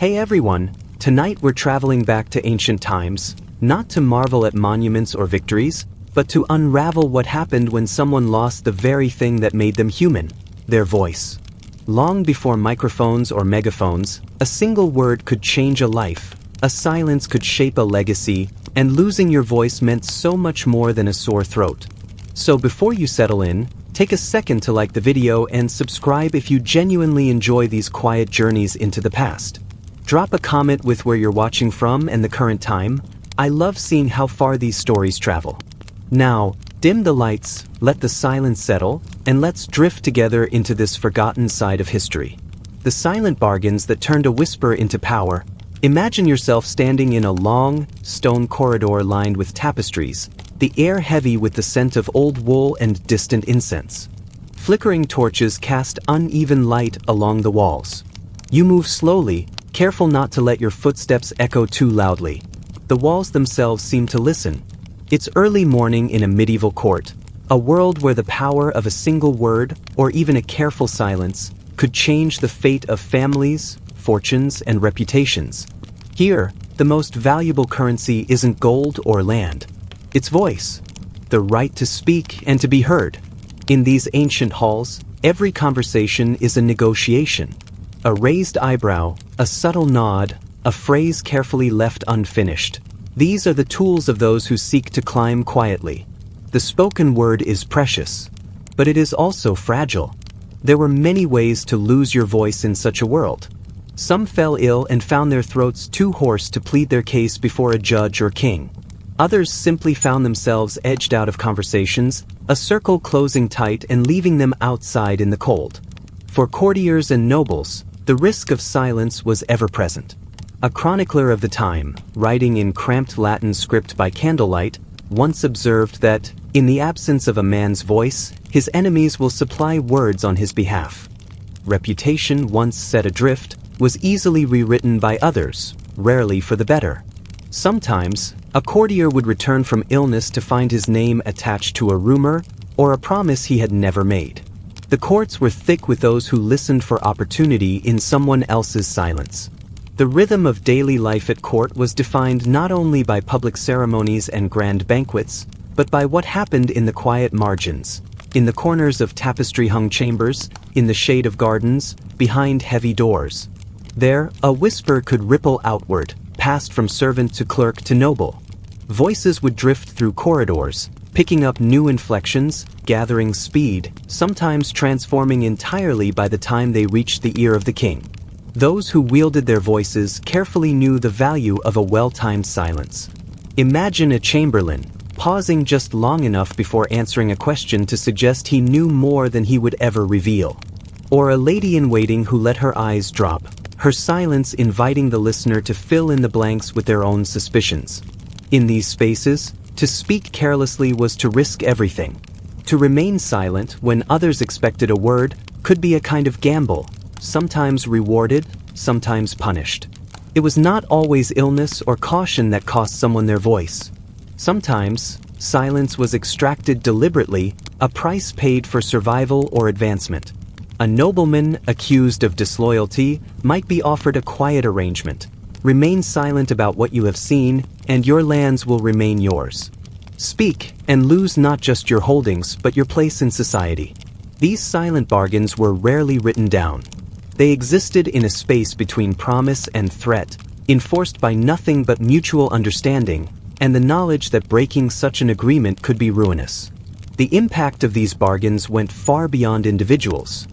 Hey everyone, tonight we're traveling back to ancient times, not to marvel at monuments or victories, but to unravel what happened when someone lost the very thing that made them human, their voice. Long before microphones or megaphones, a single word could change a life, a silence could shape a legacy, and losing your voice meant so much more than a sore throat. So before you settle in, take a second to like the video and subscribe if you genuinely enjoy these quiet journeys into the past. Drop a comment with where you're watching from and the current time. I love seeing how far these stories travel. Now, dim the lights, let the silence settle, and let's drift together into this forgotten side of history. The silent bargains that turned a whisper into power. Imagine yourself standing in a long, stone corridor lined with tapestries, the air heavy with the scent of old wool and distant incense. Flickering torches cast uneven light along the walls. You move slowly, careful not to let your footsteps echo too loudly. The walls themselves seem to listen. It's early morning in a medieval court, a world where the power of a single word, or even a careful silence, could change the fate of families, fortunes, and reputations. Here, the most valuable currency isn't gold or land. It's voice, the right to speak and to be heard. In these ancient halls, every conversation is a negotiation. A raised eyebrow, a subtle nod, a phrase carefully left unfinished. These are the tools of those who seek to climb quietly. The spoken word is precious, but it is also fragile. There were many ways to lose your voice in such a world. Some fell ill and found their throats too hoarse to plead their case before a judge or king. Others simply found themselves edged out of conversations, a circle closing tight and leaving them outside in the cold. For courtiers and nobles, the risk of silence was ever present. A chronicler of the time, writing in cramped Latin script by candlelight, once observed that, in the absence of a man's voice, his enemies will supply words on his behalf. Reputation once set adrift was easily rewritten by others, rarely for the better. Sometimes, a courtier would return from illness to find his name attached to a rumor or a promise he had never made. The courts were thick with those who listened for opportunity in someone else's silence. The rhythm of daily life at court was defined not only by public ceremonies and grand banquets, but by what happened in the quiet margins, in the corners of tapestry-hung chambers, in the shade of gardens, behind heavy doors. There, a whisper could ripple outward, passed from servant to clerk to noble. Voices would drift through corridors, picking up new inflections, gathering speed, sometimes transforming entirely by the time they reached the ear of the king. Those who wielded their voices carefully knew the value of a well-timed silence. Imagine a chamberlain, pausing just long enough before answering a question to suggest he knew more than he would ever reveal. Or a lady-in-waiting who let her eyes drop, her silence inviting the listener to fill in the blanks with their own suspicions. In these spaces, to speak carelessly was to risk everything. To remain silent when others expected a word could be a kind of gamble, sometimes rewarded, sometimes punished. It was not always illness or caution that cost someone their voice. Sometimes, silence was extracted deliberately, a price paid for survival or advancement. A nobleman accused of disloyalty might be offered a quiet arrangement. Remain silent about what you have seen, and your lands will remain yours. Speak, and lose not just your holdings but your place in society. These silent bargains were rarely written down. They existed in a space between promise and threat, enforced by nothing but mutual understanding, and the knowledge that breaking such an agreement could be ruinous. The impact of these bargains went far beyond individuals.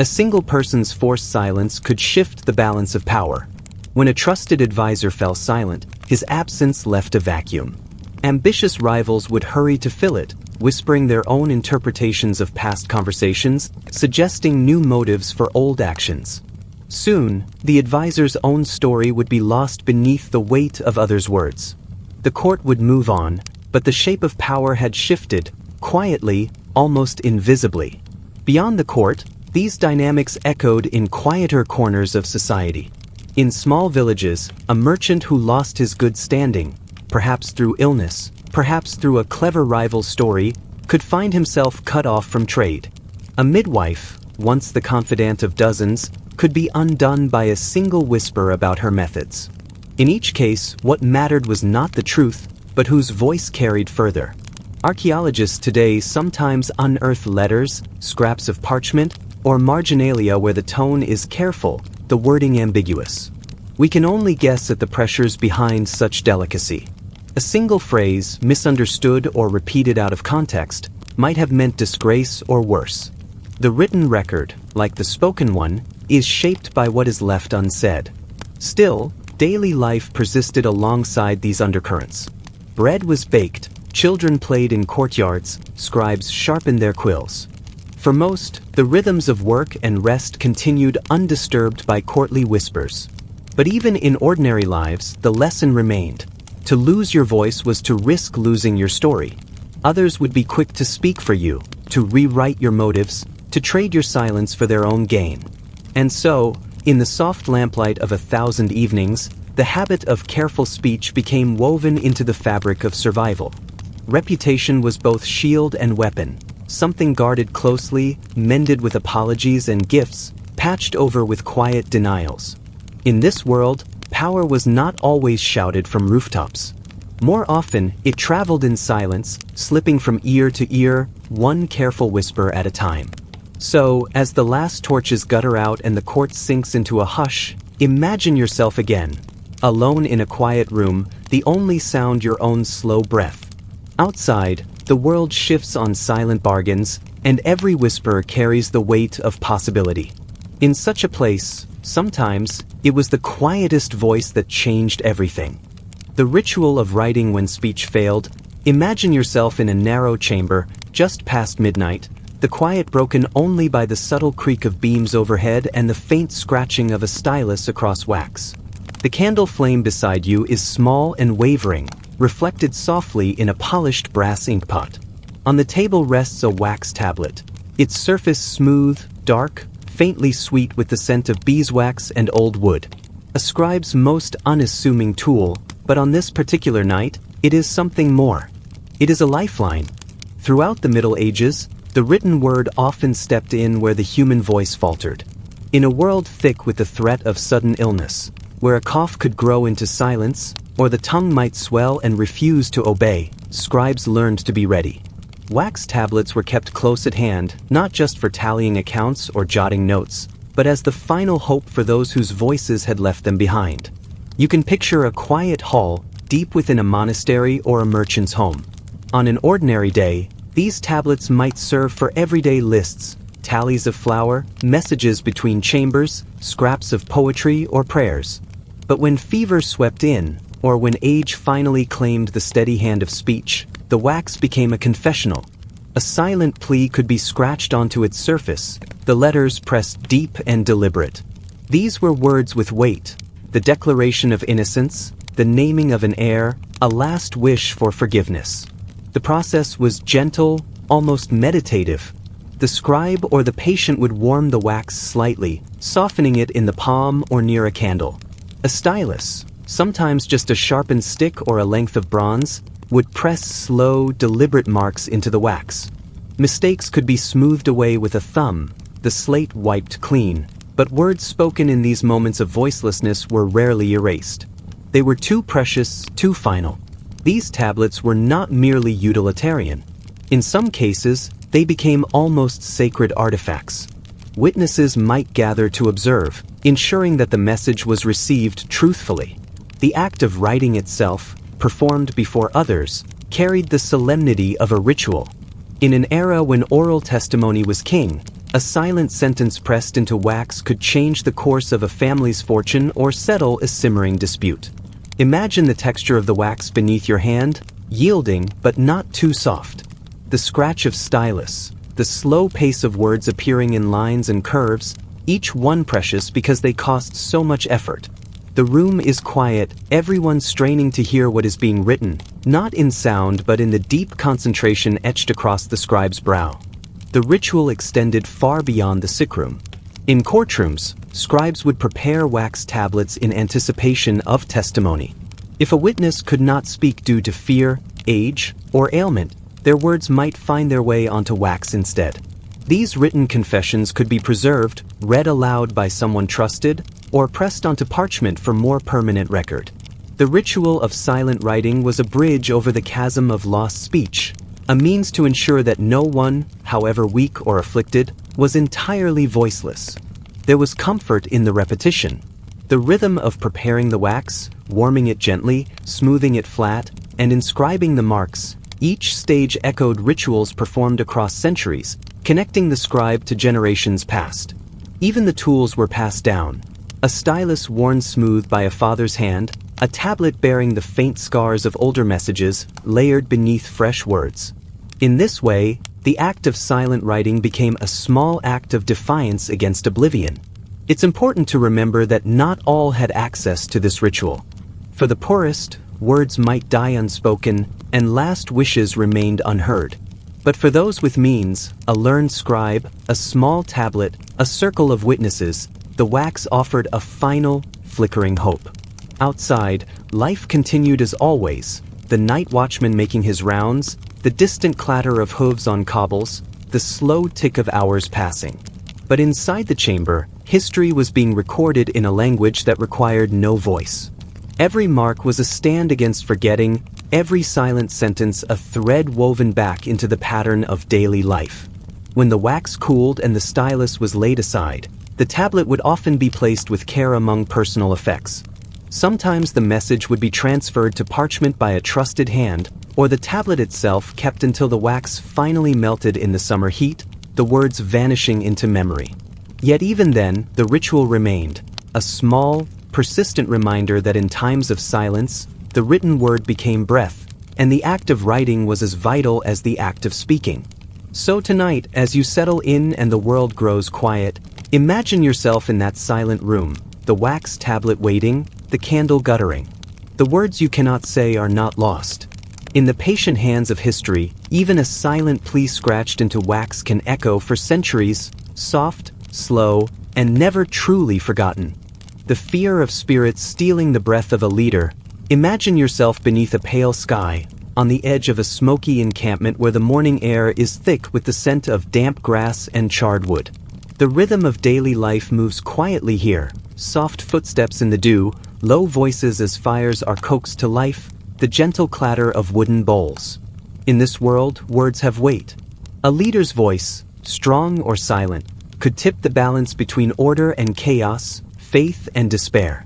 A single person's forced silence could shift the balance of power. When a trusted advisor fell silent, his absence left a vacuum. Ambitious rivals would hurry to fill it, whispering their own interpretations of past conversations, suggesting new motives for old actions. Soon, the advisor's own story would be lost beneath the weight of others' words. The court would move on, but the shape of power had shifted, quietly, almost invisibly. Beyond the court, these dynamics echoed in quieter corners of society. In small villages, a merchant who lost his good standing, perhaps through illness, perhaps through a clever rival's story, could find himself cut off from trade. A midwife, once the confidant of dozens, could be undone by a single whisper about her methods. In each case, what mattered was not the truth, but whose voice carried further. Archaeologists today sometimes unearth letters, scraps of parchment, or marginalia where the tone is careful, the wording ambiguous. We can only guess at the pressures behind such delicacy. A single phrase, misunderstood or repeated out of context, might have meant disgrace or worse. The written record, like the spoken one, is shaped by what is left unsaid. Still, daily life persisted alongside these undercurrents. Bread was baked, children played in courtyards, scribes sharpened their quills. For most, the rhythms of work and rest continued undisturbed by courtly whispers. But even in ordinary lives, the lesson remained. To lose your voice was to risk losing your story. Others would be quick to speak for you, to rewrite your motives, to trade your silence for their own gain. And so, in the soft lamplight of 1,000 evenings, the habit of careful speech became woven into the fabric of survival. Reputation was both shield and weapon, something guarded closely, mended with apologies and gifts, patched over with quiet denials. In this world, power was not always shouted from rooftops. More often, it traveled in silence, slipping from ear to ear, one careful whisper at a time. So, as the last torches gutter out and the court sinks into a hush, imagine yourself again, alone in a quiet room, the only sound your own slow breath. Outside, the world shifts on silent bargains, and every whisper carries the weight of possibility. In such a place, sometimes, it was the quietest voice that changed everything. The ritual of writing when speech failed. Imagine yourself in a narrow chamber, just past midnight, the quiet broken only by the subtle creak of beams overhead and the faint scratching of a stylus across wax. The candle flame beside you is small and wavering, reflected softly in a polished brass inkpot. On the table rests a wax tablet, its surface smooth, dark, faintly sweet with the scent of beeswax and old wood. A scribe's most unassuming tool, but on this particular night, it is something more. It is a lifeline. Throughout the Middle Ages, the written word often stepped in where the human voice faltered. In a world thick with the threat of sudden illness, where a cough could grow into silence, or the tongue might swell and refuse to obey, scribes learned to be ready. Wax tablets were kept close at hand, not just for tallying accounts or jotting notes, but as the final hope for those whose voices had left them behind. You can picture a quiet hall, deep within a monastery or a merchant's home. On an ordinary day, these tablets might serve for everyday lists, tallies of flour, messages between chambers, scraps of poetry or prayers. But when fever swept in, or when age finally claimed the steady hand of speech, the wax became a confessional. A silent plea could be scratched onto its surface, the letters pressed deep and deliberate. These were words with weight, the declaration of innocence, the naming of an heir, a last wish for forgiveness. The process was gentle, almost meditative. The scribe or the patient would warm the wax slightly, softening it in the palm or near a candle. A stylus, sometimes just a sharpened stick or a length of bronze, would press slow, deliberate marks into the wax. Mistakes could be smoothed away with a thumb, the slate wiped clean, but words spoken in these moments of voicelessness were rarely erased. They were too precious, too final. These tablets were not merely utilitarian. In some cases, they became almost sacred artifacts. Witnesses might gather to observe, ensuring that the message was received truthfully. The act of writing itself, performed before others, carried the solemnity of a ritual. In an era when oral testimony was king, a silent sentence pressed into wax could change the course of a family's fortune or settle a simmering dispute. Imagine the texture of the wax beneath your hand, yielding but not too soft. The scratch of stylus, the slow pace of words appearing in lines and curves, each one precious because they cost so much effort. The room is quiet, everyone straining to hear what is being written, not in sound but in the deep concentration etched across the scribe's brow. The ritual extended far beyond the sickroom. In courtrooms, scribes would prepare wax tablets in anticipation of testimony. If a witness could not speak due to fear, age, or ailment, their words might find their way onto wax instead. These written confessions could be preserved, read aloud by someone trusted, or pressed onto parchment for more permanent record. The ritual of silent writing was a bridge over the chasm of lost speech, a means to ensure that no one, however weak or afflicted, was entirely voiceless. There was comfort in the repetition. The rhythm of preparing the wax, warming it gently, smoothing it flat, and inscribing the marks, each stage echoed rituals performed across centuries, connecting the scribe to generations past. Even the tools were passed down. A stylus worn smooth by a father's hand, a tablet bearing the faint scars of older messages, layered beneath fresh words. In this way, the act of silent writing became a small act of defiance against oblivion. It's important to remember that not all had access to this ritual. For the poorest, words might die unspoken, and last wishes remained unheard. But for those with means, a learned scribe, a small tablet, a circle of witnesses, the wax offered a final, flickering hope. Outside, life continued as always, the night watchman making his rounds, the distant clatter of hooves on cobbles, the slow tick of hours passing. But inside the chamber, history was being recorded in a language that required no voice. Every mark was a stand against forgetting, every silent sentence a thread woven back into the pattern of daily life. When the wax cooled and the stylus was laid aside, the tablet would often be placed with care among personal effects. Sometimes the message would be transferred to parchment by a trusted hand, or the tablet itself kept until the wax finally melted in the summer heat, the words vanishing into memory. Yet even then, the ritual remained, a small, persistent reminder that in times of silence, the written word became breath, and the act of writing was as vital as the act of speaking. So tonight, as you settle in and the world grows quiet, imagine yourself in that silent room, the wax tablet waiting, the candle guttering. The words you cannot say are not lost. In the patient hands of history, even a silent plea scratched into wax can echo for centuries, soft, slow, and never truly forgotten. The fear of spirits stealing the breath of a leader. Imagine yourself beneath a pale sky, on the edge of a smoky encampment where the morning air is thick with the scent of damp grass and charred wood. The rhythm of daily life moves quietly here, soft footsteps in the dew, low voices as fires are coaxed to life, the gentle clatter of wooden bowls. In this world, words have weight. A leader's voice, strong or silent, could tip the balance between order and chaos, faith and despair.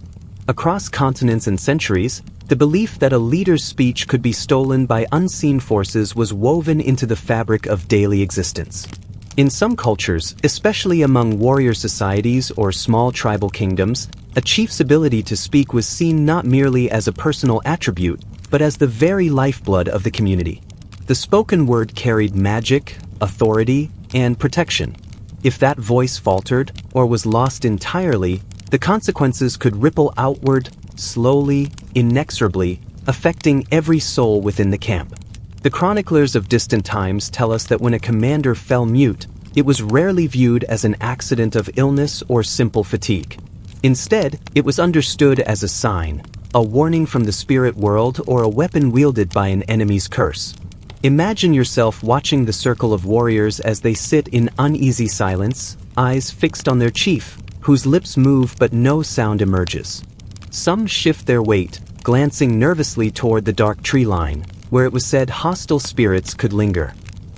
Across continents and centuries, the belief that a leader's speech could be stolen by unseen forces was woven into the fabric of daily existence. In some cultures, especially among warrior societies or small tribal kingdoms, a chief's ability to speak was seen not merely as a personal attribute, but as the very lifeblood of the community. The spoken word carried magic, authority, and protection. If that voice faltered or was lost entirely, the consequences could ripple outward, slowly, inexorably, affecting every soul within the camp. The chroniclers of distant times tell us that when a commander fell mute, it was rarely viewed as an accident of illness or simple fatigue. Instead, it was understood as a sign, a warning from the spirit world or a weapon wielded by an enemy's curse. Imagine yourself watching the circle of warriors as they sit in uneasy silence, eyes fixed on their chief, whose lips move but no sound emerges. Some shift their weight, glancing nervously toward the dark tree line, where it was said hostile spirits could linger.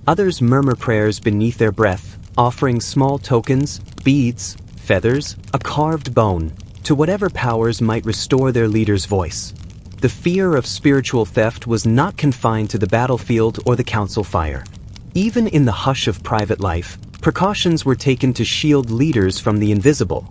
Others murmur prayers beneath their breath, offering small tokens, beads, feathers, a carved bone, to whatever powers might restore their leader's voice. The fear of spiritual theft was not confined to the battlefield or the council fire. Even in the hush of private life, precautions were taken to shield leaders from the invisible.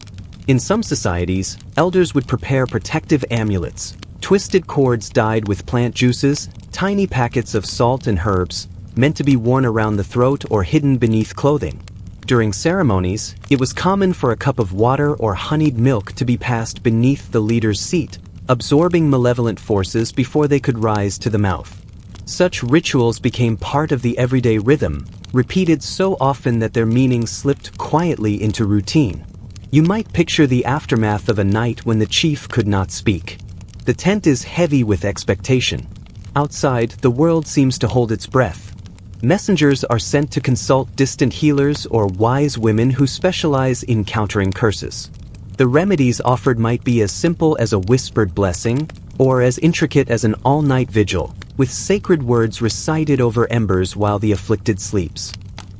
In some societies, elders would prepare protective amulets, twisted cords dyed with plant juices, tiny packets of salt and herbs, meant to be worn around the throat or hidden beneath clothing. During ceremonies, it was common for a cup of water or honeyed milk to be passed beneath the leader's seat, absorbing malevolent forces before they could rise to the mouth. Such rituals became part of the everyday rhythm, repeated so often that their meaning slipped quietly into routine. You might picture the aftermath of a night when the chief could not speak. The tent is heavy with expectation. Outside, the world seems to hold its breath. Messengers are sent to consult distant healers or wise women who specialize in countering curses. The remedies offered might be as simple as a whispered blessing, or as intricate as an all-night vigil, with sacred words recited over embers while the afflicted sleeps.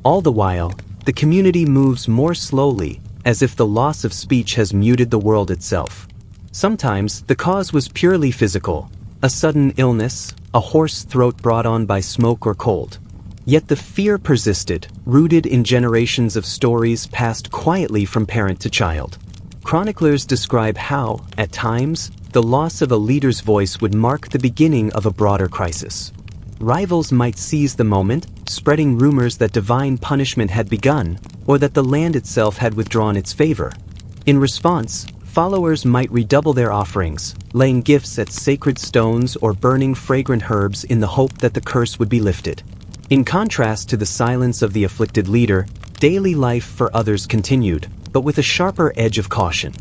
All the while, the community moves more slowly, as if the loss of speech has muted the world itself. Sometimes, the cause was purely physical, a sudden illness, a hoarse throat brought on by smoke or cold. Yet the fear persisted, rooted in generations of stories passed quietly from parent to child. Chroniclers describe how, at times, the loss of a leader's voice would mark the beginning of a broader crisis. Rivals might seize the moment, spreading rumors that divine punishment had begun, or that the land itself had withdrawn its favor. In response, followers might redouble their offerings, laying gifts at sacred stones or burning fragrant herbs in the hope that the curse would be lifted. In contrast to the silence of the afflicted leader, daily life for others continued, but with a sharper edge of caution.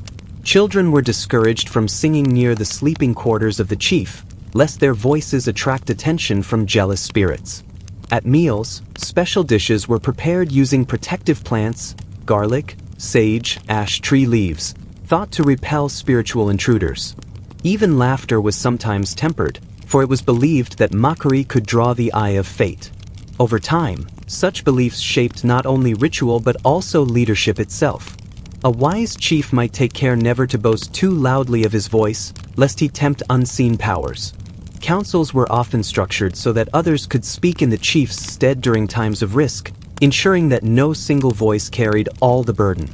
Children were discouraged from singing near the sleeping quarters of the chief, lest their voices attract attention from jealous spirits. At meals, special dishes were prepared using protective plants, garlic, sage, ash tree leaves, thought to repel spiritual intruders. Even laughter was sometimes tempered, for it was believed that mockery could draw the eye of fate. Over time, such beliefs shaped not only ritual but also leadership itself. A wise chief might take care never to boast too loudly of his voice, lest he tempt unseen powers. Councils were often structured so that others could speak in the chief's stead during times of risk, ensuring that no single voice carried all the burden.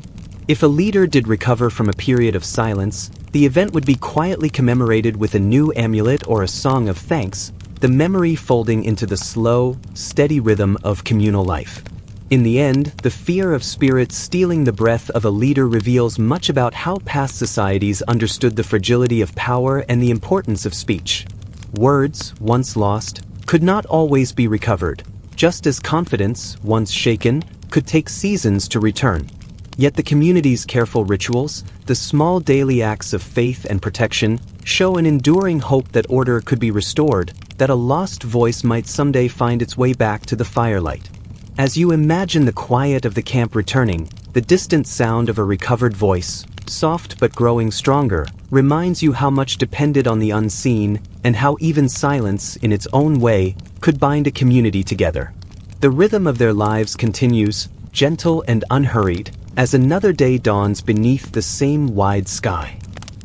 If a leader did recover from a period of silence, the event would be quietly commemorated with a new amulet or a song of thanks, the memory folding into the slow, steady rhythm of communal life. In the end, the fear of spirits stealing the breath of a leader reveals much about how past societies understood the fragility of power and the importance of speech. Words, once lost, could not always be recovered, just as confidence, once shaken, could take seasons to return. Yet the community's careful rituals, the small daily acts of faith and protection, show an enduring hope that order could be restored, that a lost voice might someday find its way back to the firelight. As you imagine the quiet of the camp returning, the distant sound of a recovered voice, soft but growing stronger, reminds you how much depended on the unseen and how even silence, in its own way, could bind a community together. The rhythm of their lives continues, gentle and unhurried, as another day dawns beneath the same wide sky.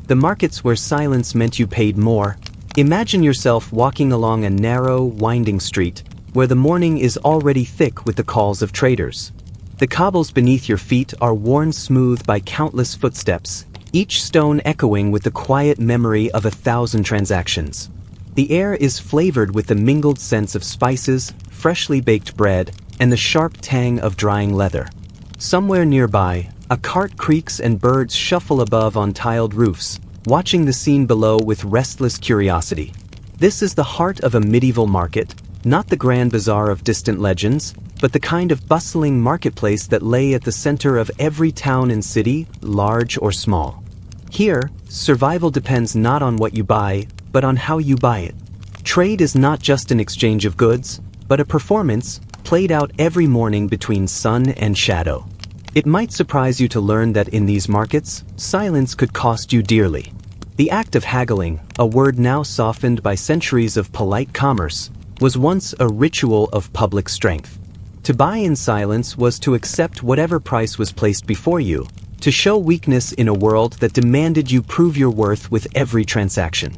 The markets where silence meant you paid more. Imagine yourself walking along a narrow, winding street, where the morning is already thick with the calls of traders. The cobbles beneath your feet are worn smooth by countless footsteps, each stone echoing with the quiet memory of 1,000 transactions. The air is flavored with the mingled scents of spices, freshly baked bread, and the sharp tang of drying leather. Somewhere nearby, a cart creaks and birds shuffle above on tiled roofs, watching the scene below with restless curiosity. This is the heart of a medieval market, not the grand bazaar of distant legends, but the kind of bustling marketplace that lay at the center of every town and city, large or small. Here, survival depends not on what you buy, but on how you buy it. Trade is not just an exchange of goods, but a performance, played out every morning between sun and shadow. It might surprise you to learn that in these markets, silence could cost you dearly. The act of haggling, a word now softened by centuries of polite commerce, was once a ritual of public strength. To buy in silence was to accept whatever price was placed before you, to show weakness in a world that demanded you prove your worth with every transaction.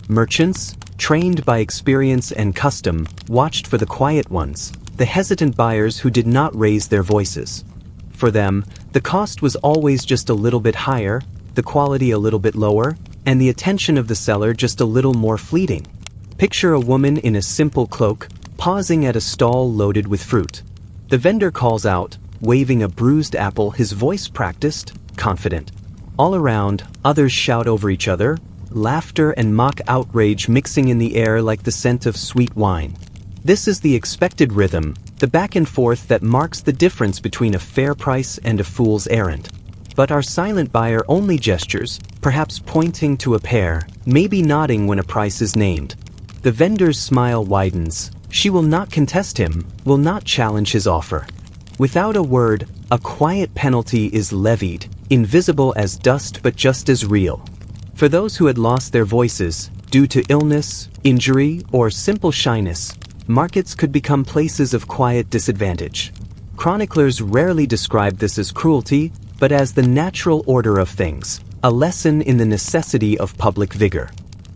Merchants, trained by experience and custom, watched for the quiet ones, the hesitant buyers who did not raise their voices. For them, the cost was always just a little bit higher, the quality a little bit lower, and the attention of the seller just a little more fleeting. Picture a woman in a simple cloak, pausing at a stall loaded with fruit. The vendor calls out, waving a bruised apple, his voice practiced, confident. All around, others shout over each other, laughter and mock outrage mixing in the air like the scent of sweet wine. This is the expected rhythm, the back and forth that marks the difference between a fair price and a fool's errand. But our silent buyer only gestures, perhaps pointing to a pear, maybe nodding when a price is named. The vendor's smile widens, She will not contest him, will not challenge his offer. Without a word, a quiet penalty is levied, invisible as dust but just as real. For those who had lost their voices, due to illness, injury, or simple shyness, markets could become places of quiet disadvantage. Chroniclers rarely describe this as cruelty, but as the natural order of things, a lesson in the necessity of public vigor.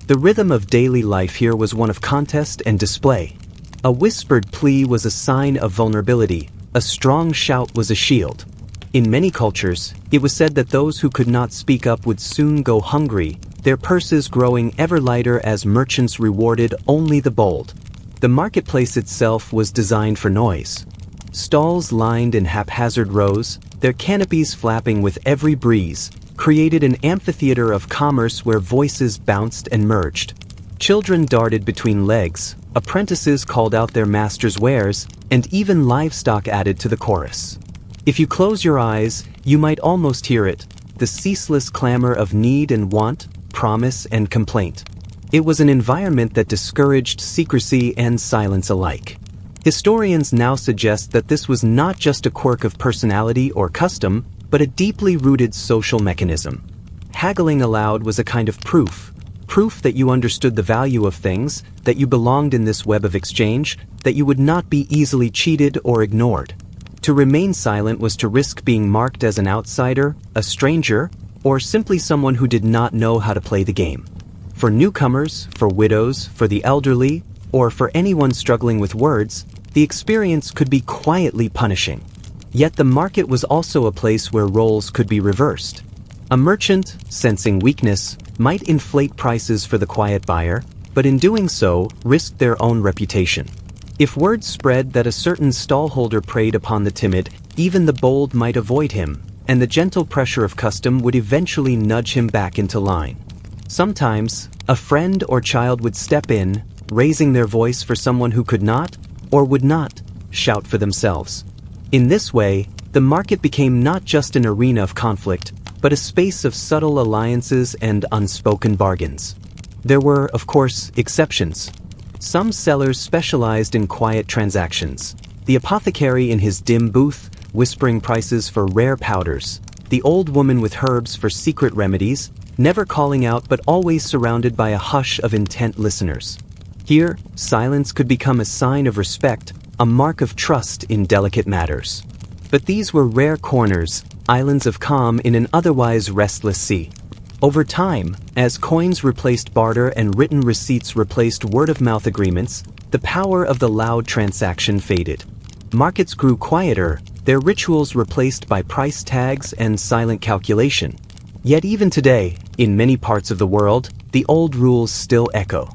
The rhythm of daily life here was one of contest and display. A whispered plea was a sign of vulnerability, a strong shout was a shield. In many cultures, it was said that those who could not speak up would soon go hungry, their purses growing ever lighter as merchants rewarded only the bold. The marketplace itself was designed for noise. Stalls lined in haphazard rows, their canopies flapping with every breeze, created an amphitheater of commerce where voices bounced and merged. Children darted between legs, apprentices called out their master's wares, and even livestock added to the chorus. If you close your eyes, you might almost hear it, the ceaseless clamor of need and want, promise and complaint. It was an environment that discouraged secrecy and silence alike. Historians now suggest that this was not just a quirk of personality or custom, but a deeply rooted social mechanism. Haggling aloud was a kind of proof that you understood the value of things, that you belonged in this web of exchange, that you would not be easily cheated or ignored. To remain silent was to risk being marked as an outsider, a stranger, or simply someone who did not know how to play the game. For newcomers, for widows, for the elderly, or for anyone struggling with words, the experience could be quietly punishing. Yet the market was also a place where roles could be reversed. A merchant, sensing weakness, might inflate prices for the quiet buyer, but in doing so, risked their own reputation. If word spread that a certain stallholder preyed upon the timid, even the bold might avoid him, and the gentle pressure of custom would eventually nudge him back into line. Sometimes, a friend or child would step in, raising their voice for someone who could not, or would not, shout for themselves. In this way, the market became not just an arena of conflict, but a space of subtle alliances and unspoken bargains. There were, of course, exceptions. Some sellers specialized in quiet transactions. The apothecary in his dim booth, whispering prices for rare powders. The old woman with herbs for secret remedies, never calling out but always surrounded by a hush of intent listeners. Here, silence could become a sign of respect, a mark of trust in delicate matters. But these were rare corners, islands of calm in an otherwise restless sea. Over time, as coins replaced barter and written receipts replaced word-of-mouth agreements, the power of the loud transaction faded. Markets grew quieter, their rituals replaced by price tags and silent calculation. Yet even today, in many parts of the world, the old rules still echo.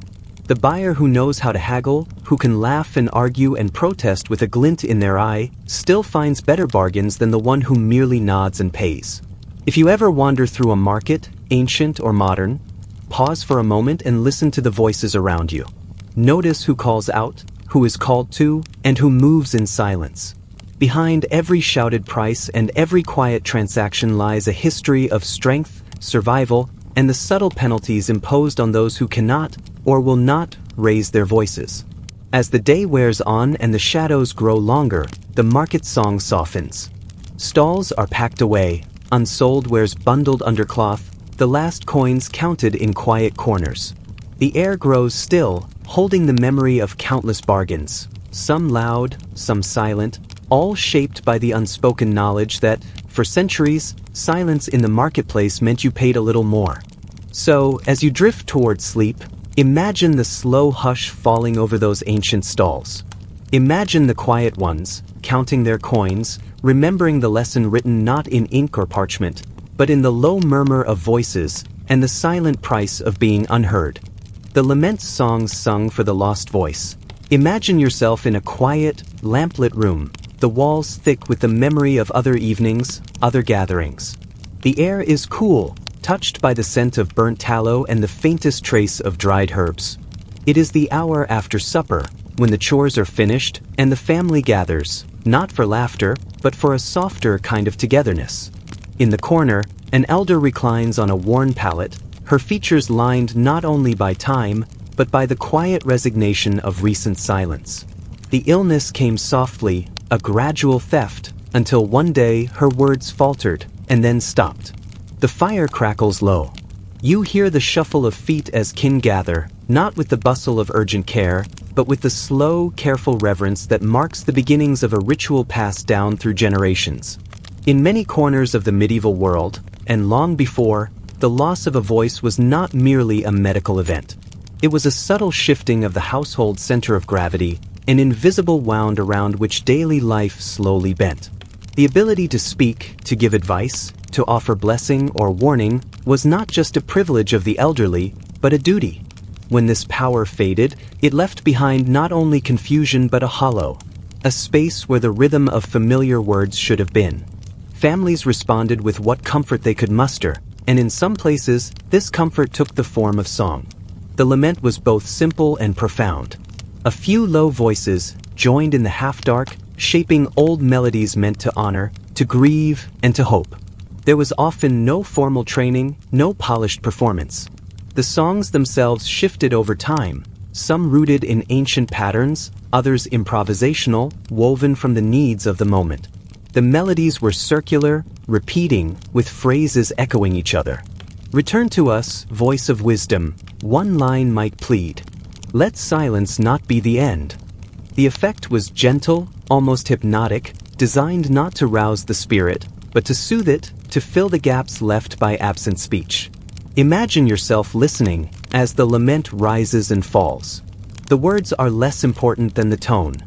The buyer who knows how to haggle, who can laugh and argue and protest with a glint in their eye, still finds better bargains than the one who merely nods and pays. If you ever wander through a market, ancient or modern, pause for a moment and listen to the voices around you. Notice who calls out, who is called to, and who moves in silence. Behind every shouted price and every quiet transaction lies a history of strength, survival, and the subtle penalties imposed on those who cannot or will not raise their voices. As the day wears on and the shadows grow longer, the market song softens. Stalls are packed away, unsold wares bundled under cloth, the last coins counted in quiet corners. The air grows still, holding the memory of countless bargains, some loud, some silent, all shaped by the unspoken knowledge that, for centuries, silence in the marketplace meant you paid a little more. So, as you drift toward sleep, imagine the slow hush falling over those ancient stalls. Imagine the quiet ones, counting their coins, remembering the lesson written not in ink or parchment, but in the low murmur of voices and the silent price of being unheard. The lament songs sung for the lost voice. Imagine yourself in a quiet, lamplit room, the walls thick with the memory of other evenings, other gatherings. The air is cool, touched by the scent of burnt tallow and the faintest trace of dried herbs. It is the hour after supper, when the chores are finished and the family gathers, not for laughter, but for a softer kind of togetherness. In the corner, an elder reclines on a worn pallet, her features lined not only by time, but by the quiet resignation of recent silence. The illness came softly, a gradual theft, until one day her words faltered, and then stopped. The fire crackles low. You hear the shuffle of feet as kin gather, not with the bustle of urgent care, but with the slow, careful reverence that marks the beginnings of a ritual passed down through generations. In many corners of the medieval world, and long before, the loss of a voice was not merely a medical event. It was a subtle shifting of the household center of gravity, an invisible wound around which daily life slowly bent. The ability to speak, to give advice, to offer blessing or warning, was not just a privilege of the elderly, but a duty. When this power faded, it left behind not only confusion but a hollow, a space where the rhythm of familiar words should have been. Families responded with what comfort they could muster, and in some places, this comfort took the form of song. The lament was both simple and profound. A few low voices, joined in the half-dark, shaping old melodies meant to honor, to grieve, and to hope. There was often no formal training, no polished performance. The songs themselves shifted over time, some rooted in ancient patterns, others improvisational, woven from the needs of the moment. The melodies were circular, repeating, with phrases echoing each other. Return to us, voice of wisdom, one line might plead. Let silence not be the end. The effect was gentle, almost hypnotic, designed not to rouse the spirit, but to soothe it, to fill the gaps left by absent speech. Imagine yourself listening as the lament rises and falls. The words are less important than the tone,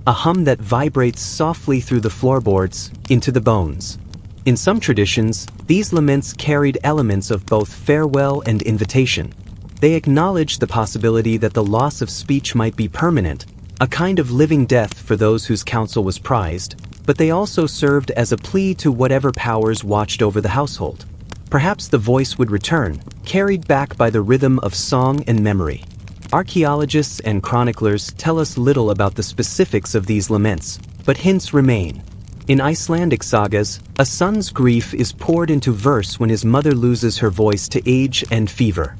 a hum that vibrates softly through the floorboards, into the bones. In some traditions, these laments carried elements of both farewell and invitation. They acknowledged the possibility that the loss of speech might be permanent, a kind of living death for those whose counsel was prized, but they also served as a plea to whatever powers watched over the household. Perhaps the voice would return, carried back by the rhythm of song and memory. Archaeologists and chroniclers tell us little about the specifics of these laments, but hints remain. In Icelandic sagas, a son's grief is poured into verse when his mother loses her voice to age and fever.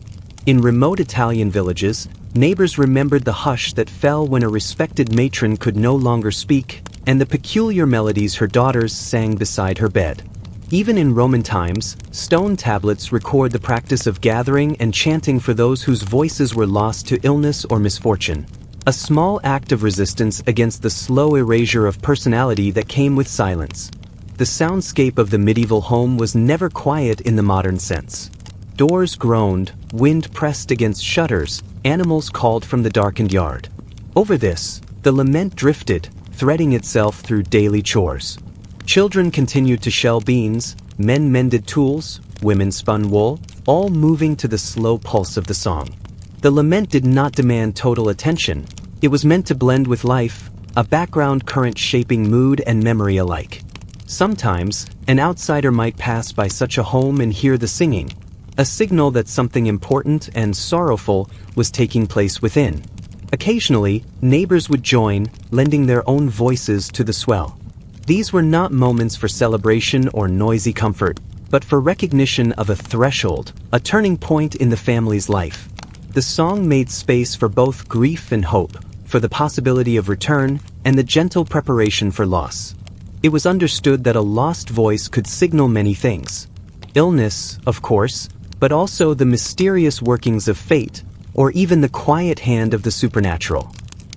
In remote Italian villages, neighbors remembered the hush that fell when a respected matron could no longer speak, and the peculiar melodies her daughters sang beside her bed. Even in Roman times, stone tablets record the practice of gathering and chanting for those whose voices were lost to illness or misfortune, a small act of resistance against the slow erasure of personality that came with silence. The soundscape of the medieval home was never quiet in the modern sense. Doors groaned, wind pressed against shutters, animals called from the darkened yard. Over this, the lament drifted, threading itself through daily chores. Children continued to shell beans, men mended tools, women spun wool, all moving to the slow pulse of the song. The lament did not demand total attention. It was meant to blend with life, a background current shaping mood and memory alike. Sometimes, an outsider might pass by such a home and hear the singing, a signal that something important and sorrowful was taking place within. Occasionally, neighbors would join, lending their own voices to the swell. These were not moments for celebration or noisy comfort, but for recognition of a threshold, a turning point in the family's life. The song made space for both grief and hope, for the possibility of return and the gentle preparation for loss. It was understood that a lost voice could signal many things. Illness, of course, but also the mysterious workings of fate, or even the quiet hand of the supernatural.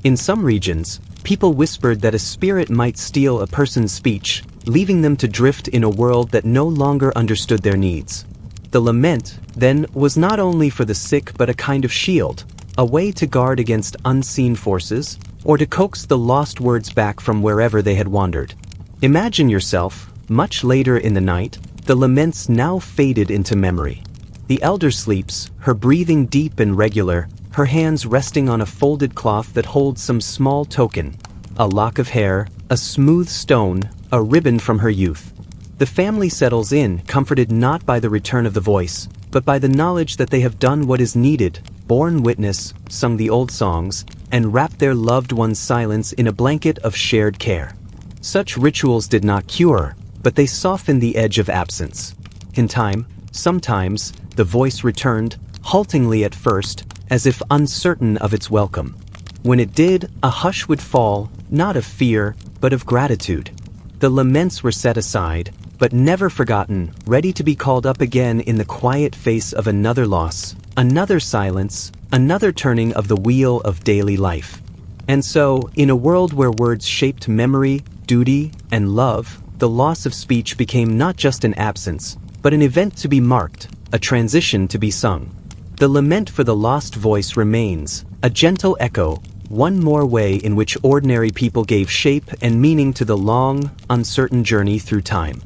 In some regions, people whispered that a spirit might steal a person's speech, leaving them to drift in a world that no longer understood their needs. The lament, then, was not only for the sick but a kind of shield, a way to guard against unseen forces, or to coax the lost words back from wherever they had wandered. Imagine yourself, much later in the night, the laments now faded into memory. The elder sleeps, her breathing deep and regular, her hands resting on a folded cloth that holds some small token, a lock of hair, a smooth stone, a ribbon from her youth. The family settles in, comforted not by the return of the voice, but by the knowledge that they have done what is needed, borne witness, sung the old songs, and wrapped their loved one's silence in a blanket of shared care. Such rituals did not cure, but they softened the edge of absence. In time, sometimes, the voice returned, haltingly at first, as if uncertain of its welcome. When it did, a hush would fall, not of fear, but of gratitude. The laments were set aside, but never forgotten, ready to be called up again in the quiet face of another loss, another silence, another turning of the wheel of daily life. And so, in a world where words shaped memory, duty, and love, the loss of speech became not just an absence, but an event to be marked, a transition to be sung. The lament for the lost voice remains, a gentle echo, one more way in which ordinary people gave shape and meaning to the long, uncertain journey through time.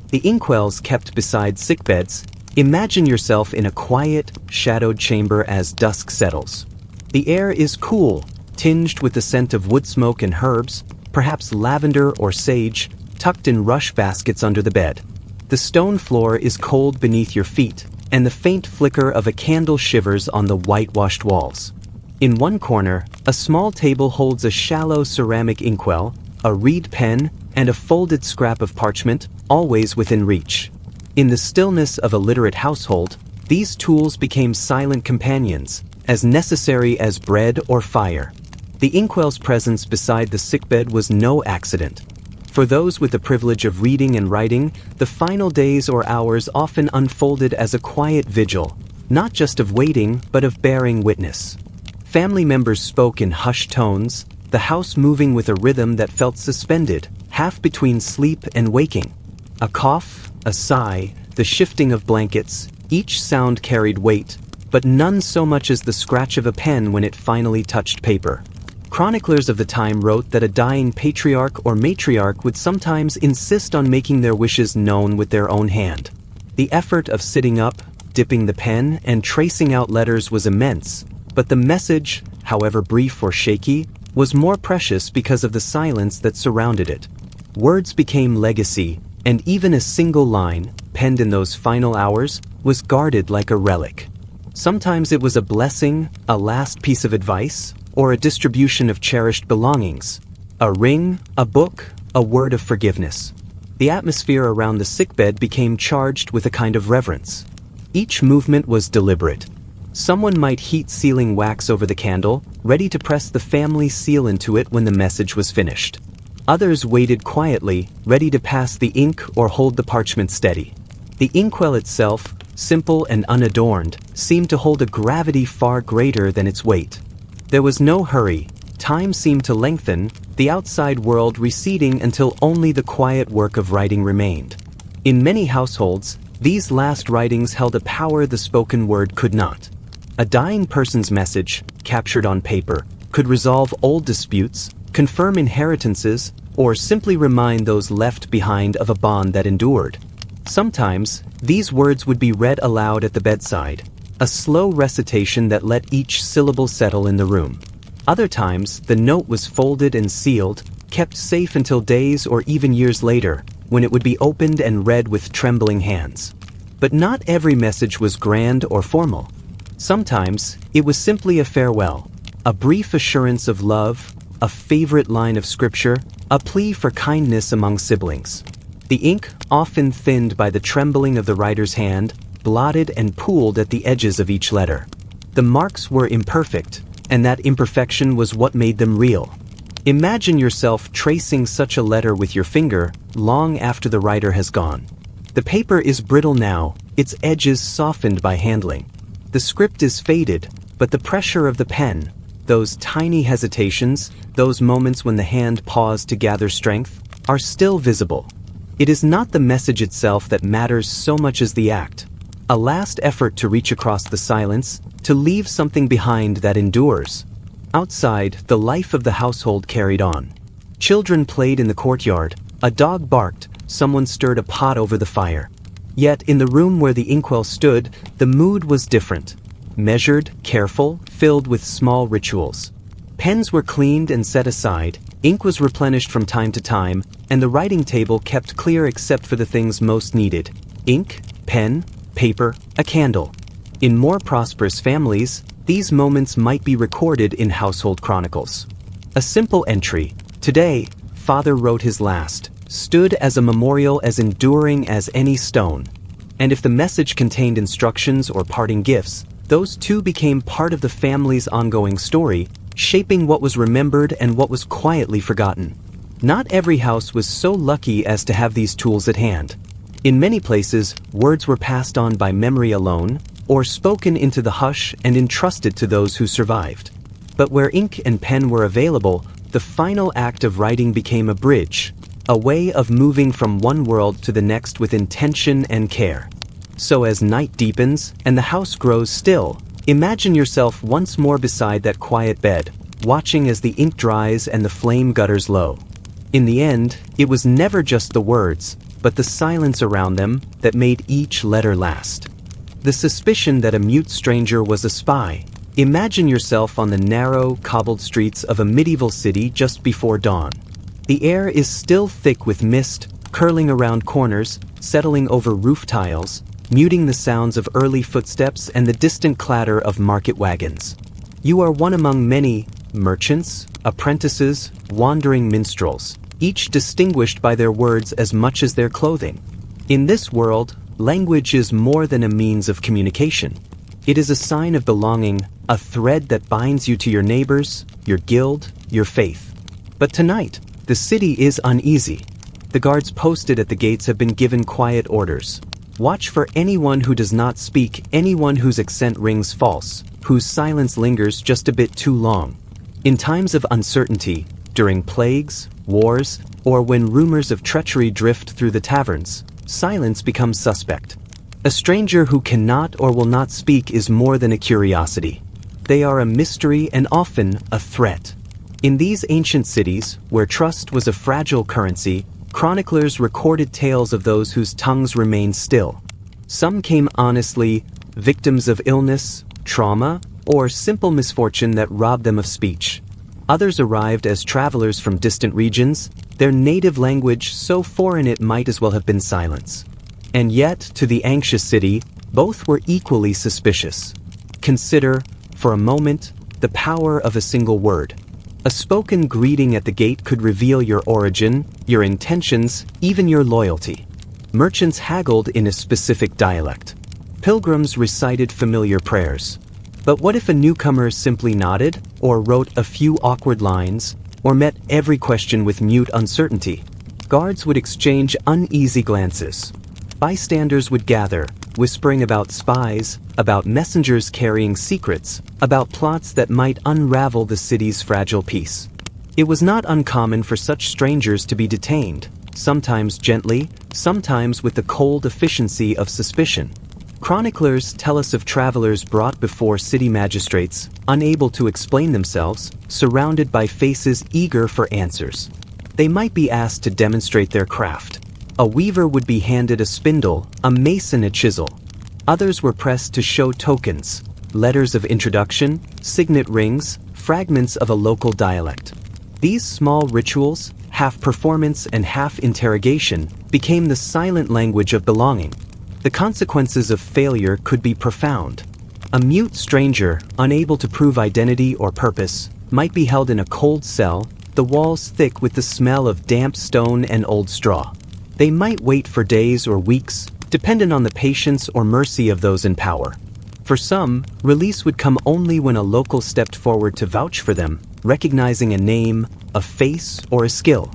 The inkwells kept beside sickbeds. Imagine yourself in a quiet, shadowed chamber as dusk settles. The air is cool, tinged with the scent of wood smoke and herbs, perhaps lavender or sage, tucked in rush baskets under the bed. The stone floor is cold beneath your feet, and the faint flicker of a candle shivers on the whitewashed walls. In one corner, a small table holds a shallow ceramic inkwell, a reed pen, and a folded scrap of parchment, always within reach. In the stillness of a literate household, these tools became silent companions, as necessary as bread or fire. The inkwell's presence beside the sickbed was no accident. For those with the privilege of reading and writing, the final days or hours often unfolded as a quiet vigil, not just of waiting, but of bearing witness. Family members spoke in hushed tones, the house moving with a rhythm that felt suspended, half between sleep and waking. A cough, a sigh, the shifting of blankets, each sound carried weight, but none so much as the scratch of a pen when it finally touched paper. Chroniclers of the time wrote that a dying patriarch or matriarch would sometimes insist on making their wishes known with their own hand. The effort of sitting up, dipping the pen, and tracing out letters was immense, but the message, however brief or shaky, was more precious because of the silence that surrounded it. Words became legacy, and even a single line, penned in those final hours, was guarded like a relic. Sometimes it was a blessing, a last piece of advice, or a distribution of cherished belongings. A ring, a book, a word of forgiveness. The atmosphere around the sickbed became charged with a kind of reverence. Each movement was deliberate. Someone might heat sealing wax over the candle, ready to press the family seal into it when the message was finished. Others waited quietly, ready to pass the ink or hold the parchment steady. The inkwell itself, simple and unadorned, seemed to hold a gravity far greater than its weight. There was no hurry, time seemed to lengthen, the outside world receding until only the quiet work of writing remained. In many households, these last writings held a power the spoken word could not. A dying person's message, captured on paper, could resolve old disputes, confirm inheritances, or simply remind those left behind of a bond that endured. Sometimes, these words would be read aloud at the bedside, a slow recitation that let each syllable settle in the room. Other times, the note was folded and sealed, kept safe until days or even years later, when it would be opened and read with trembling hands. But not every message was grand or formal. Sometimes, it was simply a farewell, a brief assurance of love, a favorite line of scripture, a plea for kindness among siblings. The ink, often thinned by the trembling of the writer's hand, blotted and pooled at the edges of each letter. The marks were imperfect, and that imperfection was what made them real. Imagine yourself tracing such a letter with your finger long after the writer has gone. The paper is brittle now, its edges softened by handling. The script is faded, but the pressure of the pen, those tiny hesitations, those moments when the hand paused to gather strength, are still visible. It is not the message itself that matters so much as the act. A last effort to reach across the silence, to leave something behind that endures. Outside, the life of the household carried on. Children played in the courtyard, a dog barked, someone stirred a pot over the fire. Yet, in the room where the inkwell stood, the mood was different. Measured, careful, filled with small rituals. Pens were cleaned and set aside, ink was replenished from time to time, and the writing table kept clear except for the things most needed: ink, pen, paper, a candle. In more prosperous families, these moments might be recorded in household chronicles. A simple entry, "Today, Father wrote his last," stood as a memorial as enduring as any stone. And if the message contained instructions or parting gifts, those too became part of the family's ongoing story, shaping what was remembered and what was quietly forgotten. Not every house was so lucky as to have these tools at hand. In many places, words were passed on by memory alone, or spoken into the hush and entrusted to those who survived. But where ink and pen were available, the final act of writing became a bridge, a way of moving from one world to the next with intention and care. So as night deepens and the house grows still, imagine yourself once more beside that quiet bed, watching as the ink dries and the flame gutters low. In the end, it was never just the words, but the silence around them that made each letter last. The suspicion that a mute stranger was a spy. Imagine yourself on the narrow, cobbled streets of a medieval city just before dawn. The air is still thick with mist, curling around corners, settling over roof tiles, muting the sounds of early footsteps and the distant clatter of market wagons. You are one among many merchants, apprentices, wandering minstrels, each distinguished by their words as much as their clothing. In this world, language is more than a means of communication. It is a sign of belonging, a thread that binds you to your neighbors, your guild, your faith. But tonight, the city is uneasy. The guards posted at the gates have been given quiet orders. Watch for anyone who does not speak, anyone whose accent rings false, whose silence lingers just a bit too long. In times of uncertainty, during plagues, wars, or when rumors of treachery drift through the taverns, silence becomes suspect. A stranger who cannot or will not speak is more than a curiosity. They are a mystery and often a threat. In these ancient cities, where trust was a fragile currency, chroniclers recorded tales of those whose tongues remained still. Some came honestly, victims of illness, trauma, or simple misfortune that robbed them of speech. Others arrived as travelers from distant regions, their native language so foreign it might as well have been silence. And yet, to the anxious city, both were equally suspicious. Consider, for a moment, the power of a single word. A spoken greeting at the gate could reveal your origin, your intentions, even your loyalty. Merchants haggled in a specific dialect. Pilgrims recited familiar prayers. But what if a newcomer simply nodded, or wrote a few awkward lines, or met every question with mute uncertainty? Guards would exchange uneasy glances. Bystanders would gather, whispering about spies, about messengers carrying secrets, about plots that might unravel the city's fragile peace. It was not uncommon for such strangers to be detained, sometimes gently, sometimes with the cold efficiency of suspicion. Chroniclers tell us of travelers brought before city magistrates, unable to explain themselves, surrounded by faces eager for answers. They might be asked to demonstrate their craft. A weaver would be handed a spindle, a mason a chisel. Others were pressed to show tokens, letters of introduction, signet rings, fragments of a local dialect. These small rituals, half performance and half interrogation, became the silent language of belonging. The consequences of failure could be profound. A mute stranger, unable to prove identity or purpose, might be held in a cold cell, the walls thick with the smell of damp stone and old straw. They might wait for days or weeks, dependent on the patience or mercy of those in power. For some, release would come only when a local stepped forward to vouch for them, recognizing a name, a face, or a skill.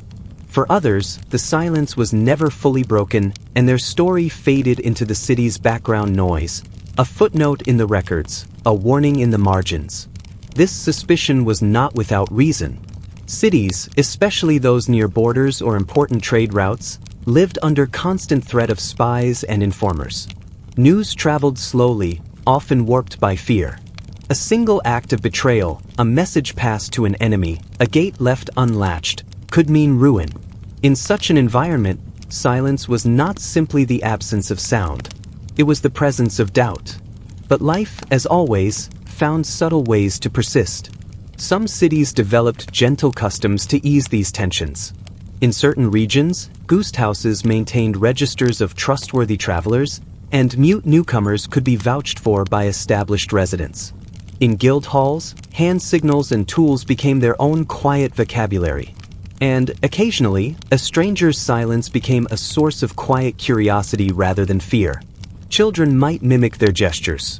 For others, the silence was never fully broken, and their story faded into the city's background noise, a footnote in the records, a warning in the margins. This suspicion was not without reason. Cities, especially those near borders or important trade routes, lived under constant threat of spies and informers. News traveled slowly, often warped by fear. A single act of betrayal, a message passed to an enemy, a gate left unlatched, could mean ruin. In such an environment, silence was not simply the absence of sound. It was the presence of doubt. But life, as always, found subtle ways to persist. Some cities developed gentle customs to ease these tensions. In certain regions, ghost houses maintained registers of trustworthy travelers, and mute newcomers could be vouched for by established residents. In guild halls, hand signals and tools became their own quiet vocabulary. And, occasionally, a stranger's silence became a source of quiet curiosity rather than fear. Children might mimic their gestures.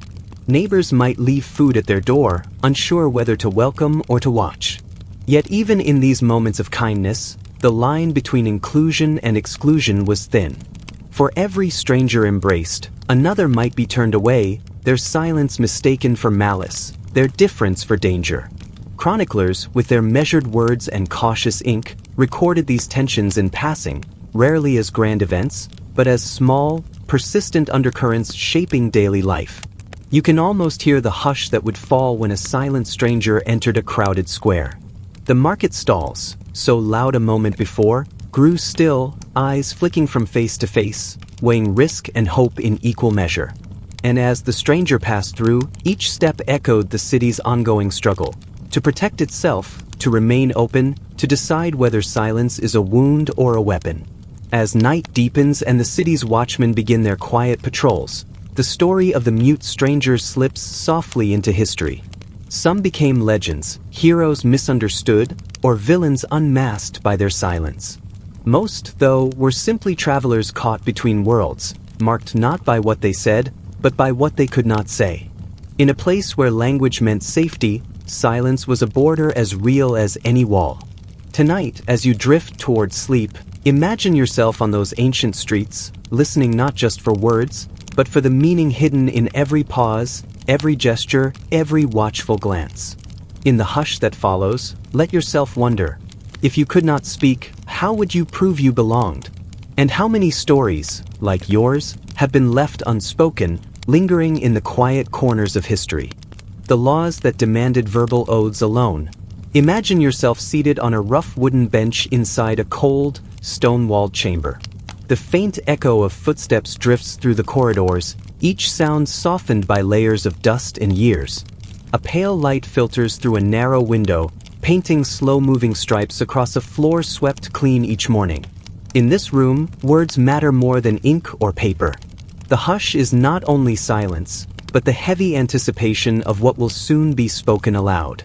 Neighbors might leave food at their door, unsure whether to welcome or to watch. Yet even in these moments of kindness, the line between inclusion and exclusion was thin. For every stranger embraced, another might be turned away, their silence mistaken for malice, their difference for danger. Chroniclers, with their measured words and cautious ink, recorded these tensions in passing, rarely as grand events, but as small, persistent undercurrents shaping daily life. You can almost hear the hush that would fall when a silent stranger entered a crowded square. The market stalls, so loud a moment before, grew still, eyes flicking from face to face, weighing risk and hope in equal measure. And as the stranger passed through, each step echoed the city's ongoing struggle. To protect itself, to remain open, to decide whether silence is a wound or a weapon. As night deepens and the city's watchmen begin their quiet patrols, the story of the mute stranger slips softly into history. Some became legends, heroes misunderstood, or villains unmasked by their silence. Most, though, were simply travelers caught between worlds, marked not by what they said, but by what they could not say. In a place where language meant safety, silence was a border as real as any wall. Tonight, as you drift toward sleep, imagine yourself on those ancient streets, listening not just for words, but for the meaning hidden in every pause, every gesture, every watchful glance. In the hush that follows, let yourself wonder, if you could not speak, how would you prove you belonged? And how many stories, like yours, have been left unspoken, lingering in the quiet corners of history? The laws that demanded verbal oaths alone. Imagine yourself seated on a rough wooden bench inside a cold, stone-walled chamber. The faint echo of footsteps drifts through the corridors, each sound softened by layers of dust and years. A pale light filters through a narrow window, painting slow-moving stripes across a floor swept clean each morning. In this room, words matter more than ink or paper. The hush is not only silence, but the heavy anticipation of what will soon be spoken aloud.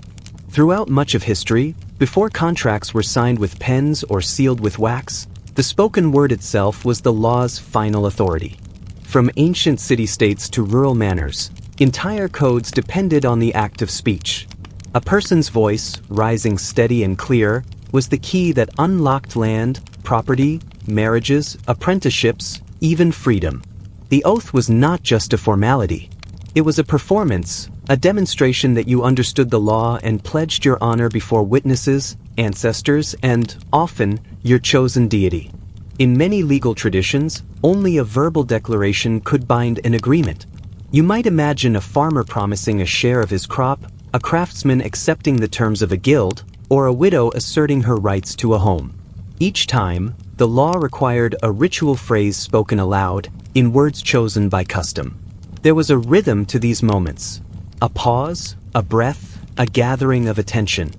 Throughout much of history, before contracts were signed with pens or sealed with wax, the spoken word itself was the law's final authority. From ancient city-states to rural manors, entire codes depended on the act of speech. A person's voice, rising steady and clear, was the key that unlocked land, property, marriages, apprenticeships, even freedom. The oath was not just a formality. It was a performance, a demonstration that you understood the law and pledged your honor before witnesses, ancestors, and, often, your chosen deity. In many legal traditions, only a verbal declaration could bind an agreement. You might imagine a farmer promising a share of his crop, a craftsman accepting the terms of a guild, or a widow asserting her rights to a home. Each time, the law required a ritual phrase spoken aloud, in words chosen by custom. There was a rhythm to these moments. A pause, a breath, a gathering of attention.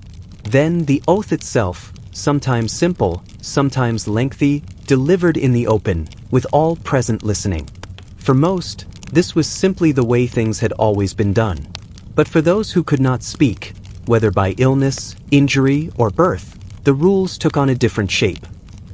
Then the oath itself, sometimes simple, sometimes lengthy, delivered in the open, with all present listening. For most, this was simply the way things had always been done. But for those who could not speak, whether by illness, injury, or birth, the rules took on a different shape.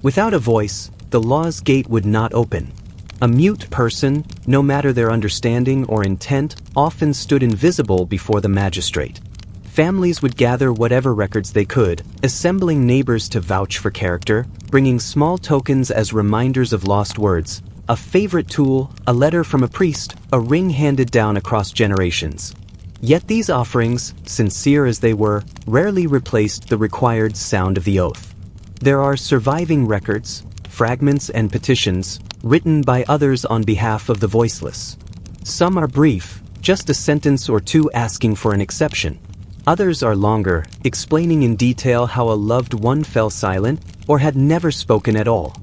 Without a voice, the law's gate would not open. A mute person, no matter their understanding or intent, often stood invisible before the magistrate. Families would gather whatever records they could, assembling neighbors to vouch for character, bringing small tokens as reminders of lost words, a favorite tool, a letter from a priest, a ring handed down across generations. Yet these offerings, sincere as they were, rarely replaced the required sound of the oath. There are surviving records, fragments and petitions, written by others on behalf of the voiceless. Some are brief, just a sentence or two asking for an exception. Others are longer, explaining in detail how a loved one fell silent or had never spoken at all.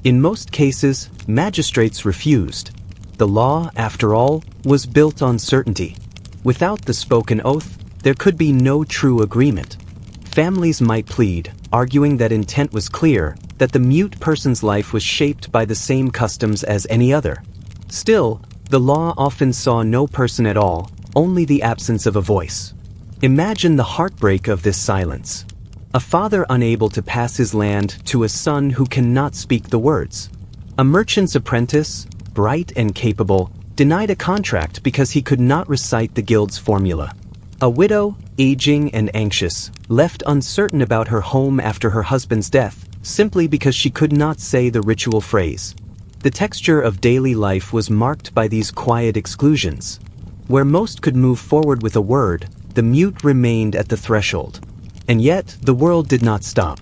In most cases, magistrates refused. The law, after all, was built on certainty. Without the spoken oath, there could be no true agreement. Families might plead, arguing that intent was clear, that the mute person's life was shaped by the same customs as any other. Still, the law often saw no person at all, only the absence of a voice. Imagine the heartbreak of this silence. A father unable to pass his land to a son who cannot speak the words. A merchant's apprentice, bright and capable, denied a contract because he could not recite the guild's formula. A widow, aging and anxious, left uncertain about her home after her husband's death, simply because she could not say the ritual phrase. The texture of daily life was marked by these quiet exclusions. Where most could move forward with a word, the mute remained at the threshold. And yet, the world did not stop.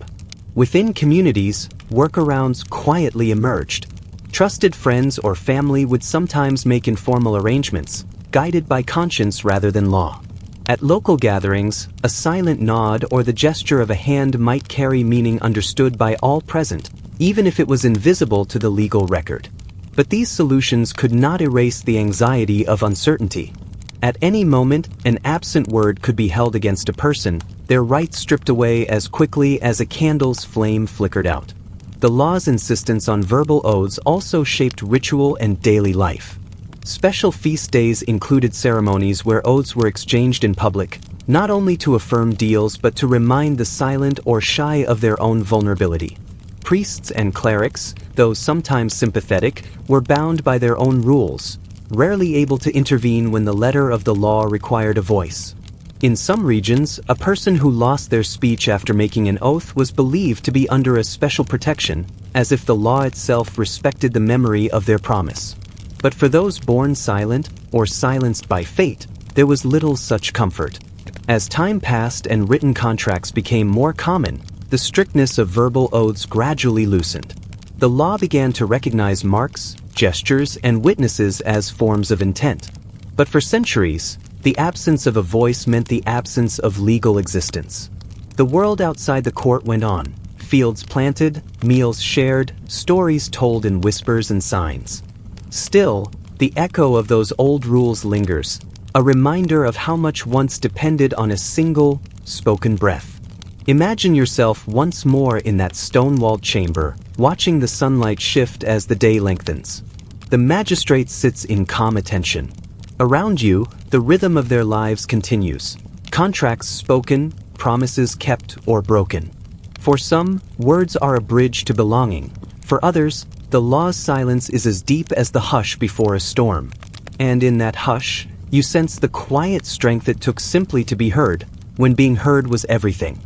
Within communities, workarounds quietly emerged. Trusted friends or family would sometimes make informal arrangements, guided by conscience rather than law. At local gatherings, a silent nod or the gesture of a hand might carry meaning understood by all present, even if it was invisible to the legal record. But these solutions could not erase the anxiety of uncertainty. At any moment, an absent word could be held against a person, their rights stripped away as quickly as a candle's flame flickered out. The law's insistence on verbal oaths also shaped ritual and daily life. Special feast days included ceremonies where oaths were exchanged in public, not only to affirm deals but to remind the silent or shy of their own vulnerability. Priests and clerics, though sometimes sympathetic, were bound by their own rules, rarely able to intervene when the letter of the law required a voice. In some regions, a person who lost their speech after making an oath was believed to be under a special protection, as if the law itself respected the memory of their promise. But for those born silent, or silenced by fate, there was little such comfort. As time passed and written contracts became more common, the strictness of verbal oaths gradually loosened. The law began to recognize marks, gestures, and witnesses as forms of intent. But for centuries, the absence of a voice meant the absence of legal existence. The world outside the court went on, fields planted, meals shared, stories told in whispers and signs. Still, the echo of those old rules lingers, a reminder of how much once depended on a single, spoken breath. Imagine yourself once more in that stone-walled chamber, watching the sunlight shift as the day lengthens. The magistrate sits in calm attention. Around you, the rhythm of their lives continues. Contracts spoken, promises kept or broken. For some, words are a bridge to belonging. For others, the law's silence is as deep as the hush before a storm. And in that hush, you sense the quiet strength it took simply to be heard, when being heard was everything.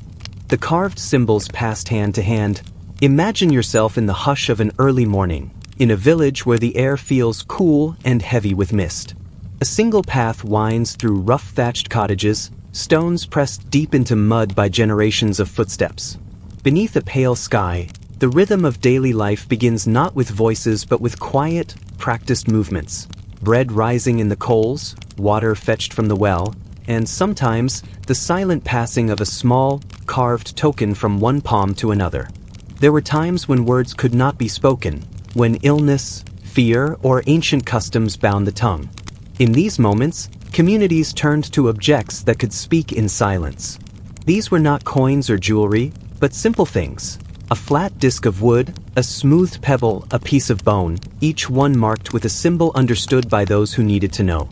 The carved symbols passed hand to hand. Imagine yourself in the hush of an early morning, in a village where the air feels cool and heavy with mist. A single path winds through rough-thatched cottages, stones pressed deep into mud by generations of footsteps. Beneath a pale sky, the rhythm of daily life begins not with voices but with quiet, practiced movements. Bread rising in the coals, water fetched from the well, and sometimes the silent passing of a small, carved token from one palm to another. There were times when words could not be spoken, when illness, fear, or ancient customs bound the tongue. In these moments, communities turned to objects that could speak in silence. These were not coins or jewelry, but simple things. A flat disc of wood, a smooth pebble, a piece of bone, each one marked with a symbol understood by those who needed to know.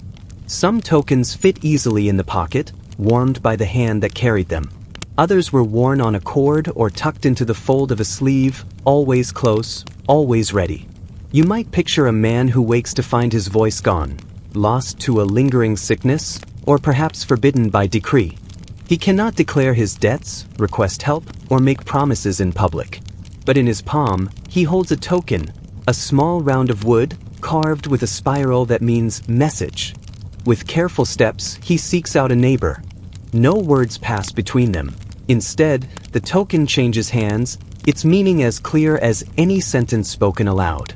Some tokens fit easily in the pocket, warmed by the hand that carried them. Others were worn on a cord or tucked into the fold of a sleeve, always close, always ready. You might picture a man who wakes to find his voice gone, lost to a lingering sickness, or perhaps forbidden by decree. He cannot declare his debts, request help, or make promises in public. But in his palm, he holds a token, a small round of wood, carved with a spiral that means message. With careful steps, he seeks out a neighbor. No words pass between them. Instead, the token changes hands, its meaning as clear as any sentence spoken aloud.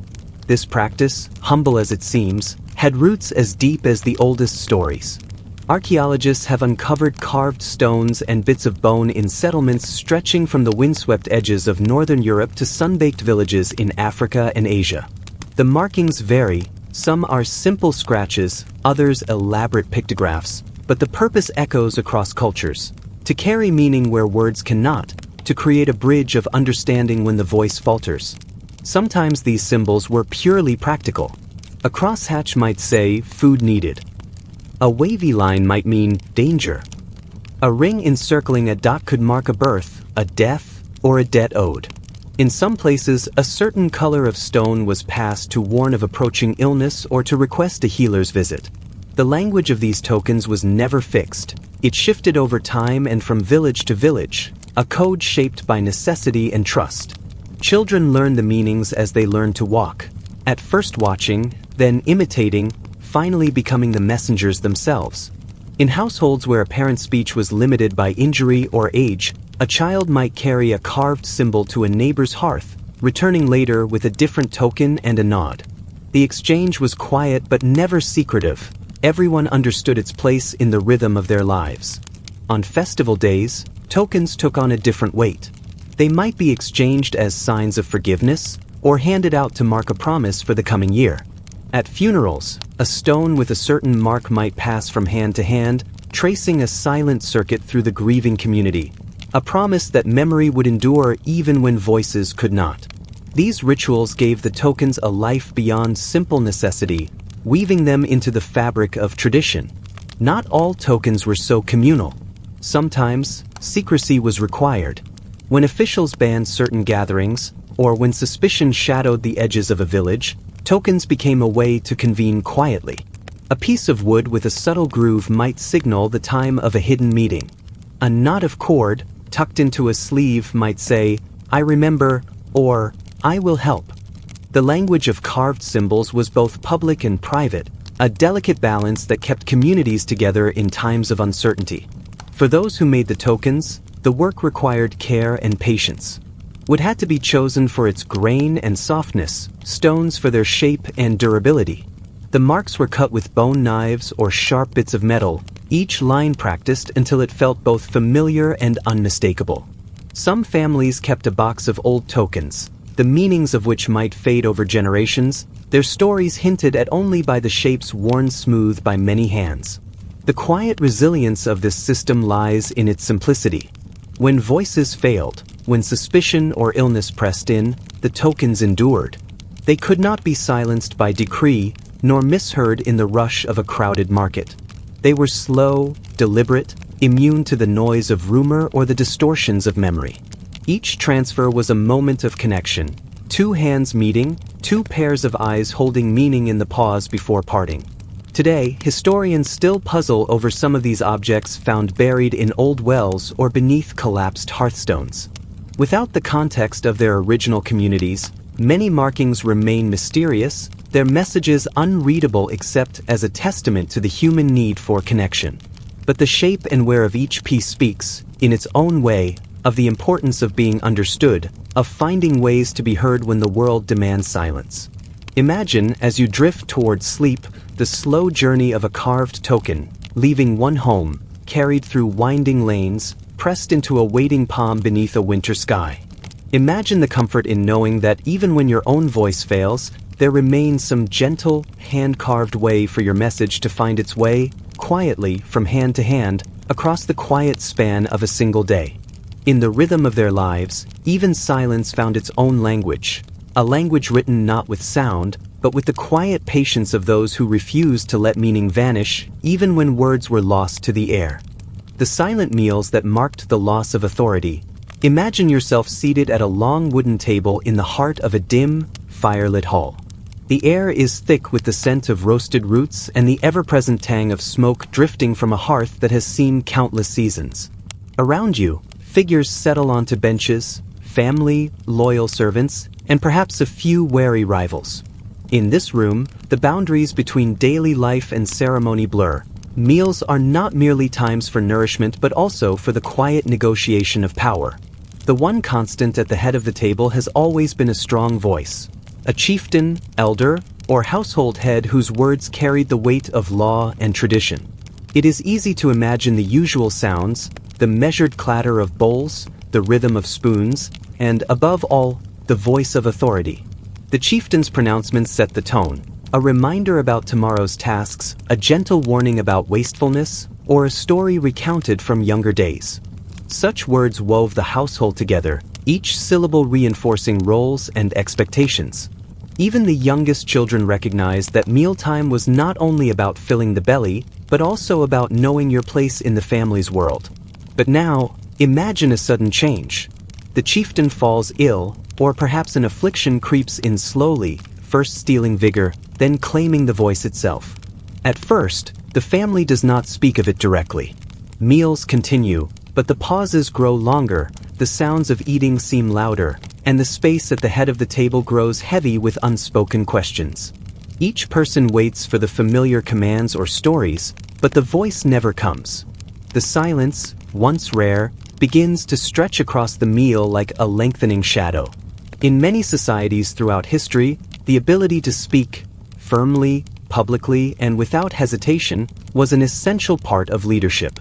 This practice, humble as it seems, had roots as deep as the oldest stories. Archaeologists have uncovered carved stones and bits of bone in settlements stretching from the windswept edges of northern Europe to sun-baked villages in Africa and Asia. The markings vary, some are simple scratches, others elaborate pictographs, but the purpose echoes across cultures. To carry meaning where words cannot, to create a bridge of understanding when the voice falters. Sometimes these symbols were purely practical. A crosshatch might say, food needed. A wavy line might mean danger. A ring encircling a dot could mark a birth, a death, or a debt owed. In some places, a certain color of stone was passed to warn of approaching illness or to request a healer's visit. The language of these tokens was never fixed. It shifted over time and from village to village, a code shaped by necessity and trust. Children learn the meanings as they learn to walk, at first watching, then imitating, finally becoming the messengers themselves. In households where a parent's speech was limited by injury or age, a child might carry a carved symbol to a neighbor's hearth, returning later with a different token and a nod. The exchange was quiet but never secretive. Everyone understood its place in the rhythm of their lives. On festival days, tokens took on a different weight. They might be exchanged as signs of forgiveness or handed out to mark a promise for the coming year. At funerals, a stone with a certain mark might pass from hand to hand, tracing a silent circuit through the grieving community, a promise that memory would endure even when voices could not. These rituals gave the tokens a life beyond simple necessity, weaving them into the fabric of tradition. Not all tokens were so communal. Sometimes, secrecy was required. When officials banned certain gatherings, or when suspicion shadowed the edges of a village, tokens became a way to convene quietly. A piece of wood with a subtle groove might signal the time of a hidden meeting. A knot of cord, tucked into a sleeve, might say, "I remember," or "I will help." The language of carved symbols was both public and private, a delicate balance that kept communities together in times of uncertainty. For those who made the tokens, the work required care and patience. Wood had to be chosen for its grain and softness, stones for their shape and durability. The marks were cut with bone knives or sharp bits of metal, each line practiced until it felt both familiar and unmistakable. Some families kept a box of old tokens, the meanings of which might fade over generations, their stories hinted at only by the shapes worn smooth by many hands. The quiet resilience of this system lies in its simplicity. When voices failed, when suspicion or illness pressed in, the tokens endured. They could not be silenced by decree, nor misheard in the rush of a crowded market. They were slow, deliberate, immune to the noise of rumor or the distortions of memory. Each transfer was a moment of connection, two hands meeting, two pairs of eyes holding meaning in the pause before parting. Today, historians still puzzle over some of these objects found buried in old wells or beneath collapsed hearthstones. Without the context of their original communities, many markings remain mysterious, their messages unreadable except as a testament to the human need for connection. But the shape and wear of each piece speaks, in its own way, of the importance of being understood, of finding ways to be heard when the world demands silence. Imagine, as you drift towards sleep, the slow journey of a carved token, leaving one home, carried through winding lanes, pressed into a waiting palm beneath a winter sky. Imagine the comfort in knowing that even when your own voice fails, there remains some gentle, hand-carved way for your message to find its way, quietly, from hand to hand, across the quiet span of a single day. In the rhythm of their lives, even silence found its own language, a language written not with sound, but with the quiet patience of those who refused to let meaning vanish, even when words were lost to the air. The silent meals that marked the loss of authority. Imagine yourself seated at a long wooden table in the heart of a dim, firelit hall. The air is thick with the scent of roasted roots and the ever-present tang of smoke drifting from a hearth that has seen countless seasons. Around you, figures settle onto benches, family, loyal servants, and perhaps a few wary rivals. In this room, the boundaries between daily life and ceremony blur. Meals are not merely times for nourishment but also for the quiet negotiation of power. The one constant at the head of the table has always been a strong voice. A chieftain, elder, or household head whose words carried the weight of law and tradition. It is easy to imagine the usual sounds, the measured clatter of bowls, the rhythm of spoons, and, above all, the voice of authority. The chieftain's pronouncements set the tone, a reminder about tomorrow's tasks, a gentle warning about wastefulness, or a story recounted from younger days. Such words wove the household together, each syllable reinforcing roles and expectations. Even the youngest children recognized that mealtime was not only about filling the belly, but also about knowing your place in the family's world. But now, imagine a sudden change. The chieftain falls ill, or perhaps an affliction creeps in slowly, first stealing vigor, then claiming the voice itself. At first, the family does not speak of it directly. Meals continue, but the pauses grow longer, the sounds of eating seem louder, and the space at the head of the table grows heavy with unspoken questions. Each person waits for the familiar commands or stories, but the voice never comes. The silence, once rare, begins to stretch across the meal like a lengthening shadow. In many societies throughout history, the ability to speak, firmly, publicly, and without hesitation, was an essential part of leadership.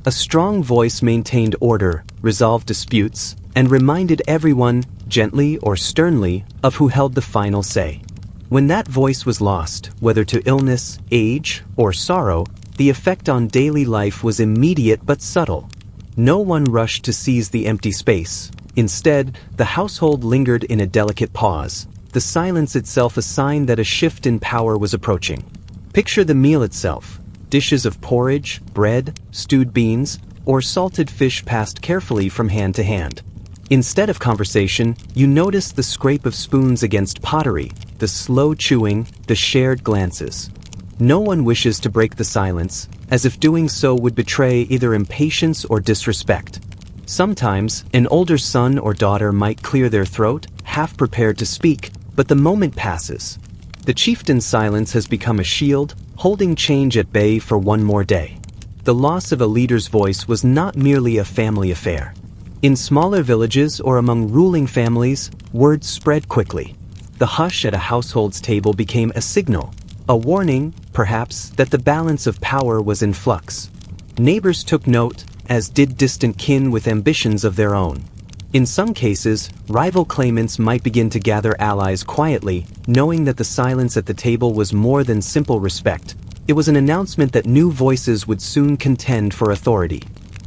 A strong voice maintained order, resolved disputes, and reminded everyone, gently or sternly, of who held the final say. When that voice was lost, whether to illness, age, or sorrow, the effect on daily life was immediate but subtle. No one rushed to seize the empty space. Instead, the household lingered in a delicate pause, the silence itself a sign that a shift in power was approaching. Picture the meal itself. Dishes of porridge, bread, stewed beans, or salted fish passed carefully from hand to hand. Instead of conversation, you notice the scrape of spoons against pottery, the slow chewing, the shared glances. No one wishes to break the silence, as if doing so would betray either impatience or disrespect. Sometimes, an older son or daughter might clear their throat, half prepared to speak, but the moment passes. The chieftain's silence has become a shield, holding change at bay for one more day. The loss of a leader's voice was not merely a family affair. In smaller villages or among ruling families, word spread quickly. The hush at a household's table became a signal, a warning, perhaps, that the balance of power was in flux. Neighbors took note, as did distant kin with ambitions of their own. In some cases, rival claimants might begin to gather allies quietly, knowing that the silence at the table was more than simple respect. It was an announcement that new voices would soon contend for authority.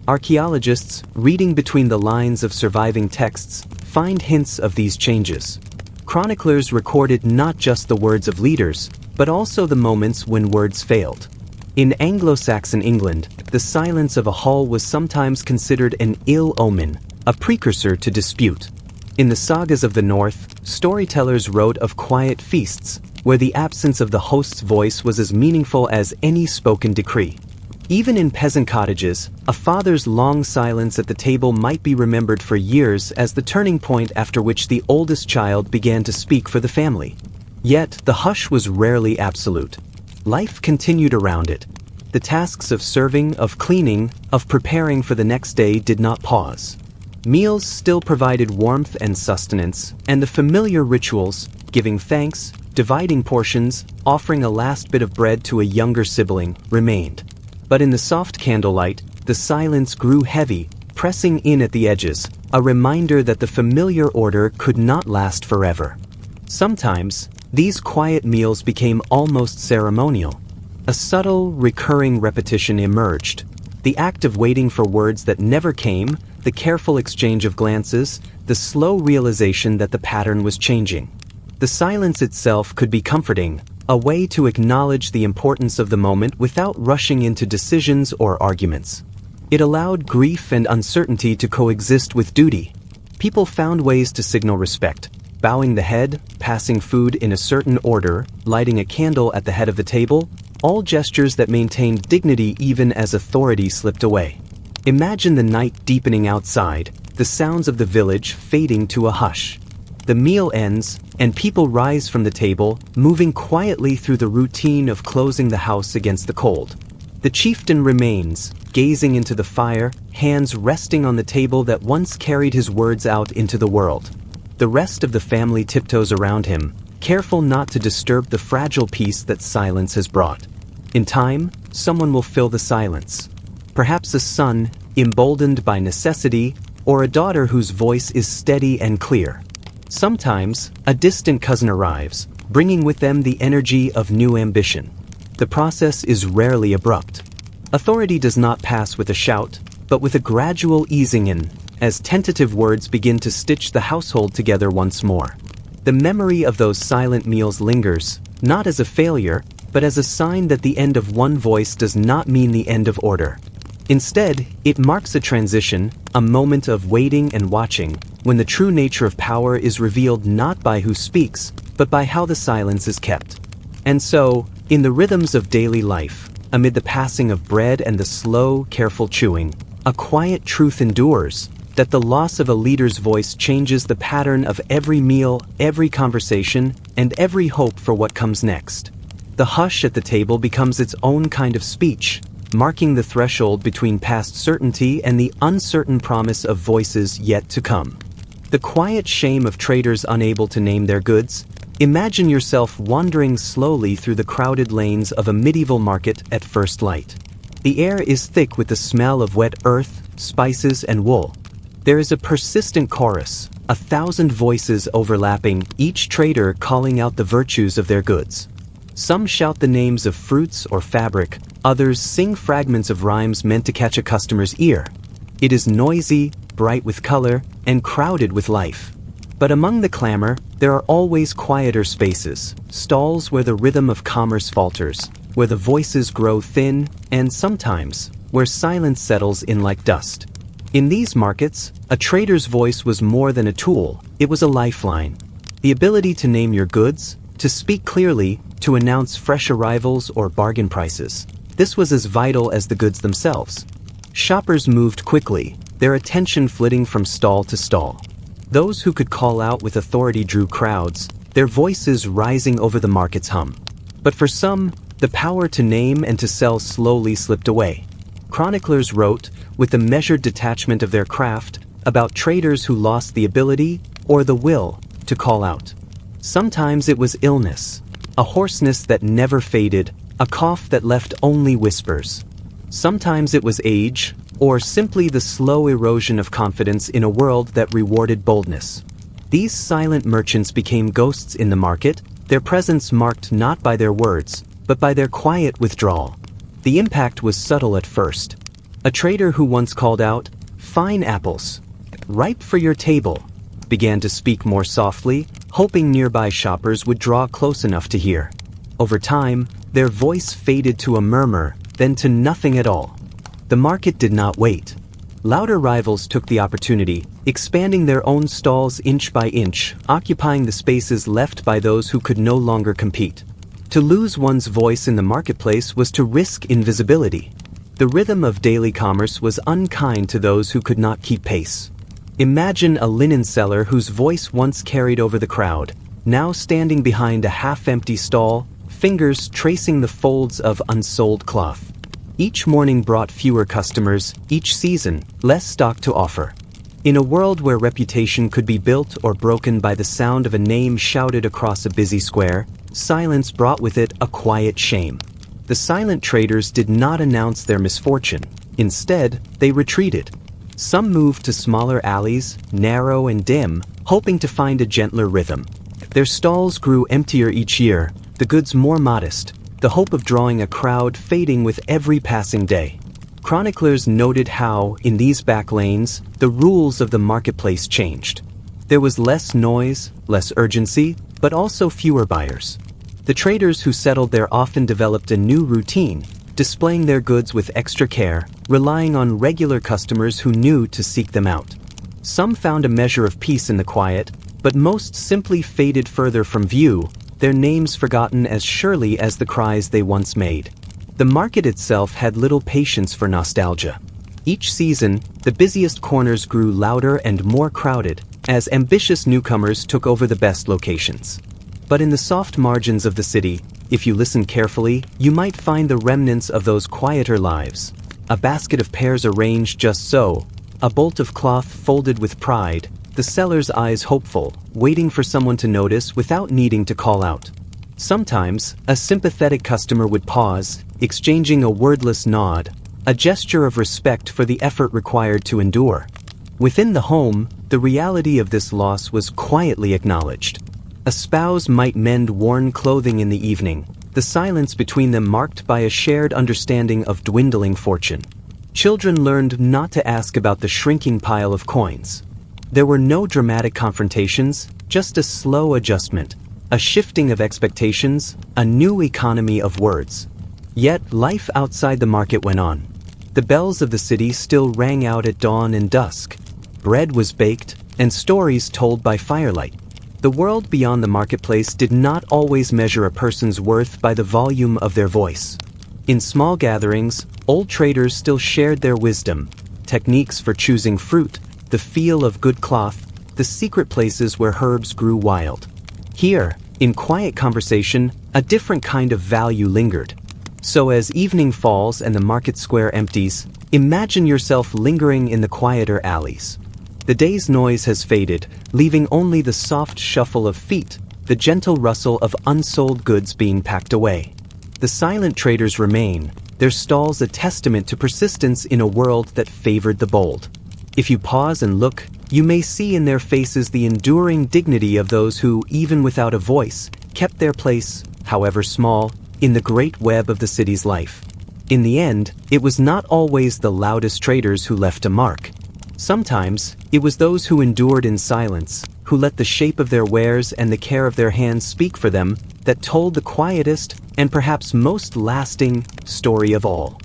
Archaeologists, reading between the lines of surviving texts, find hints of these changes. Chroniclers recorded not just the words of leaders, but also the moments when words failed. In Anglo-Saxon England, the silence of a hall was sometimes considered an ill omen, a precursor to dispute. In the sagas of the North, storytellers wrote of quiet feasts, where the absence of the host's voice was as meaningful as any spoken decree. Even in peasant cottages, a father's long silence at the table might be remembered for years as the turning point after which the oldest child began to speak for the family. Yet, the hush was rarely absolute. Life continued around it. The tasks of serving, of cleaning, of preparing for the next day did not pause. Meals still provided warmth and sustenance, and the familiar rituals, giving thanks, dividing portions, offering a last bit of bread to a younger sibling, remained. But in the soft candlelight, the silence grew heavy, pressing in at the edges, a reminder that the familiar order could not last forever. Sometimes, these quiet meals became almost ceremonial. A subtle, recurring repetition emerged. The act of waiting for words that never came, the careful exchange of glances, the slow realization that the pattern was changing. The silence itself could be comforting, a way to acknowledge the importance of the moment without rushing into decisions or arguments. It allowed grief and uncertainty to coexist with duty. People found ways to signal respect, bowing the head, passing food in a certain order, lighting a candle at the head of the table, all gestures that maintained dignity even as authority slipped away. Imagine the night deepening outside, the sounds of the village fading to a hush. The meal ends, and people rise from the table, moving quietly through the routine of closing the house against the cold. The chieftain remains, gazing into the fire, hands resting on the table that once carried his words out into the world. The rest of the family tiptoes around him, careful not to disturb the fragile peace that silence has brought. In time, someone will fill the silence. Perhaps a son, emboldened by necessity, or a daughter whose voice is steady and clear. Sometimes, a distant cousin arrives, bringing with them the energy of new ambition. The process is rarely abrupt. Authority does not pass with a shout, but with a gradual easing in, as tentative words begin to stitch the household together once more. The memory of those silent meals lingers, not as a failure, but as a sign that the end of one voice does not mean the end of order. Instead, it marks a transition, a moment of waiting and watching, when the true nature of power is revealed not by who speaks, but by how the silence is kept. And so, in the rhythms of daily life, amid the passing of bread and the slow, careful chewing, a quiet truth endures, that the loss of a leader's voice changes the pattern of every meal, every conversation, and every hope for what comes next. The hush at the table becomes its own kind of speech, marking the threshold between past certainty and the uncertain promise of voices yet to come. The quiet shame of traders unable to name their goods. Imagine yourself wandering slowly through the crowded lanes of a medieval market at first light. The air is thick with the smell of wet earth, spices, and wool. There is a persistent chorus, 1,000 voices overlapping, each trader calling out the virtues of their goods. Some shout the names of fruits or fabric, others sing fragments of rhymes meant to catch a customer's ear. It is noisy, bright with color, and crowded with life. But among the clamor, there are always quieter spaces, stalls where the rhythm of commerce falters, where the voices grow thin, and sometimes, where silence settles in like dust. In these markets, a trader's voice was more than a tool, it was a lifeline. The ability to name your goods, to speak clearly, to announce fresh arrivals or bargain prices. This was as vital as the goods themselves. Shoppers moved quickly, their attention flitting from stall to stall. Those who could call out with authority drew crowds, their voices rising over the market's hum. But for some, the power to name and to sell slowly slipped away. Chroniclers wrote, with the measured detachment of their craft, about traders who lost the ability, or the will, to call out. Sometimes it was illness, a hoarseness that never faded, a cough that left only whispers. Sometimes it was age, or simply the slow erosion of confidence in a world that rewarded boldness. These silent merchants became ghosts in the market, their presence marked not by their words, but by their quiet withdrawal. The impact was subtle at first. A trader who once called out, "Fine apples, ripe for your table," began to speak more softly, hoping nearby shoppers would draw close enough to hear. Over time, their voice faded to a murmur, then to nothing at all. The market did not wait. Louder rivals took the opportunity, expanding their own stalls inch by inch, occupying the spaces left by those who could no longer compete. To lose one's voice in the marketplace was to risk invisibility. The rhythm of daily commerce was unkind to those who could not keep pace. Imagine a linen seller whose voice once carried over the crowd, now standing behind a half-empty stall, fingers tracing the folds of unsold cloth. Each morning brought fewer customers, each season, less stock to offer. In a world where reputation could be built or broken by the sound of a name shouted across a busy square, silence brought with it a quiet shame. The silent traders did not announce their misfortune. Instead, they retreated. Some moved to smaller alleys, narrow and dim, hoping to find a gentler rhythm. Their stalls grew emptier each year, the goods more modest, the hope of drawing a crowd fading with every passing day. Chroniclers noted how, in these back lanes, the rules of the marketplace changed. There was less noise, less urgency, but also fewer buyers. The traders who settled there often developed a new routine, displaying their goods with extra care, relying on regular customers who knew to seek them out. Some found a measure of peace in the quiet, but most simply faded further from view, their names forgotten as surely as the cries they once made. The market itself had little patience for nostalgia. Each season, the busiest corners grew louder and more crowded, as ambitious newcomers took over the best locations. But in the soft margins of the city, if you listen carefully, you might find the remnants of those quieter lives. A basket of pears arranged just so, a bolt of cloth folded with pride, the seller's eyes hopeful, waiting for someone to notice without needing to call out. Sometimes, a sympathetic customer would pause, exchanging a wordless nod, a gesture of respect for the effort required to endure. Within the home, the reality of this loss was quietly acknowledged. A spouse might mend worn clothing in the evening, the silence between them marked by a shared understanding of dwindling fortune. Children learned not to ask about the shrinking pile of coins. There were no dramatic confrontations, just a slow adjustment, a shifting of expectations, a new economy of words. Yet life outside the market went on. The bells of the city still rang out at dawn and dusk. Bread was baked, and stories told by firelight. The world beyond the marketplace did not always measure a person's worth by the volume of their voice. In small gatherings, old traders still shared their wisdom, techniques for choosing fruit, the feel of good cloth, the secret places where herbs grew wild. Here, in quiet conversation, a different kind of value lingered. So as evening falls and the market square empties, imagine yourself lingering in the quieter alleys. The day's noise has faded, leaving only the soft shuffle of feet, the gentle rustle of unsold goods being packed away. The silent traders remain, their stalls a testament to persistence in a world that favored the bold. If you pause and look, you may see in their faces the enduring dignity of those who, even without a voice, kept their place, however small, in the great web of the city's life. In the end, it was not always the loudest traders who left a mark. Sometimes, it was those who endured in silence, who let the shape of their wares and the care of their hands speak for them, that told the quietest and perhaps most lasting story of all.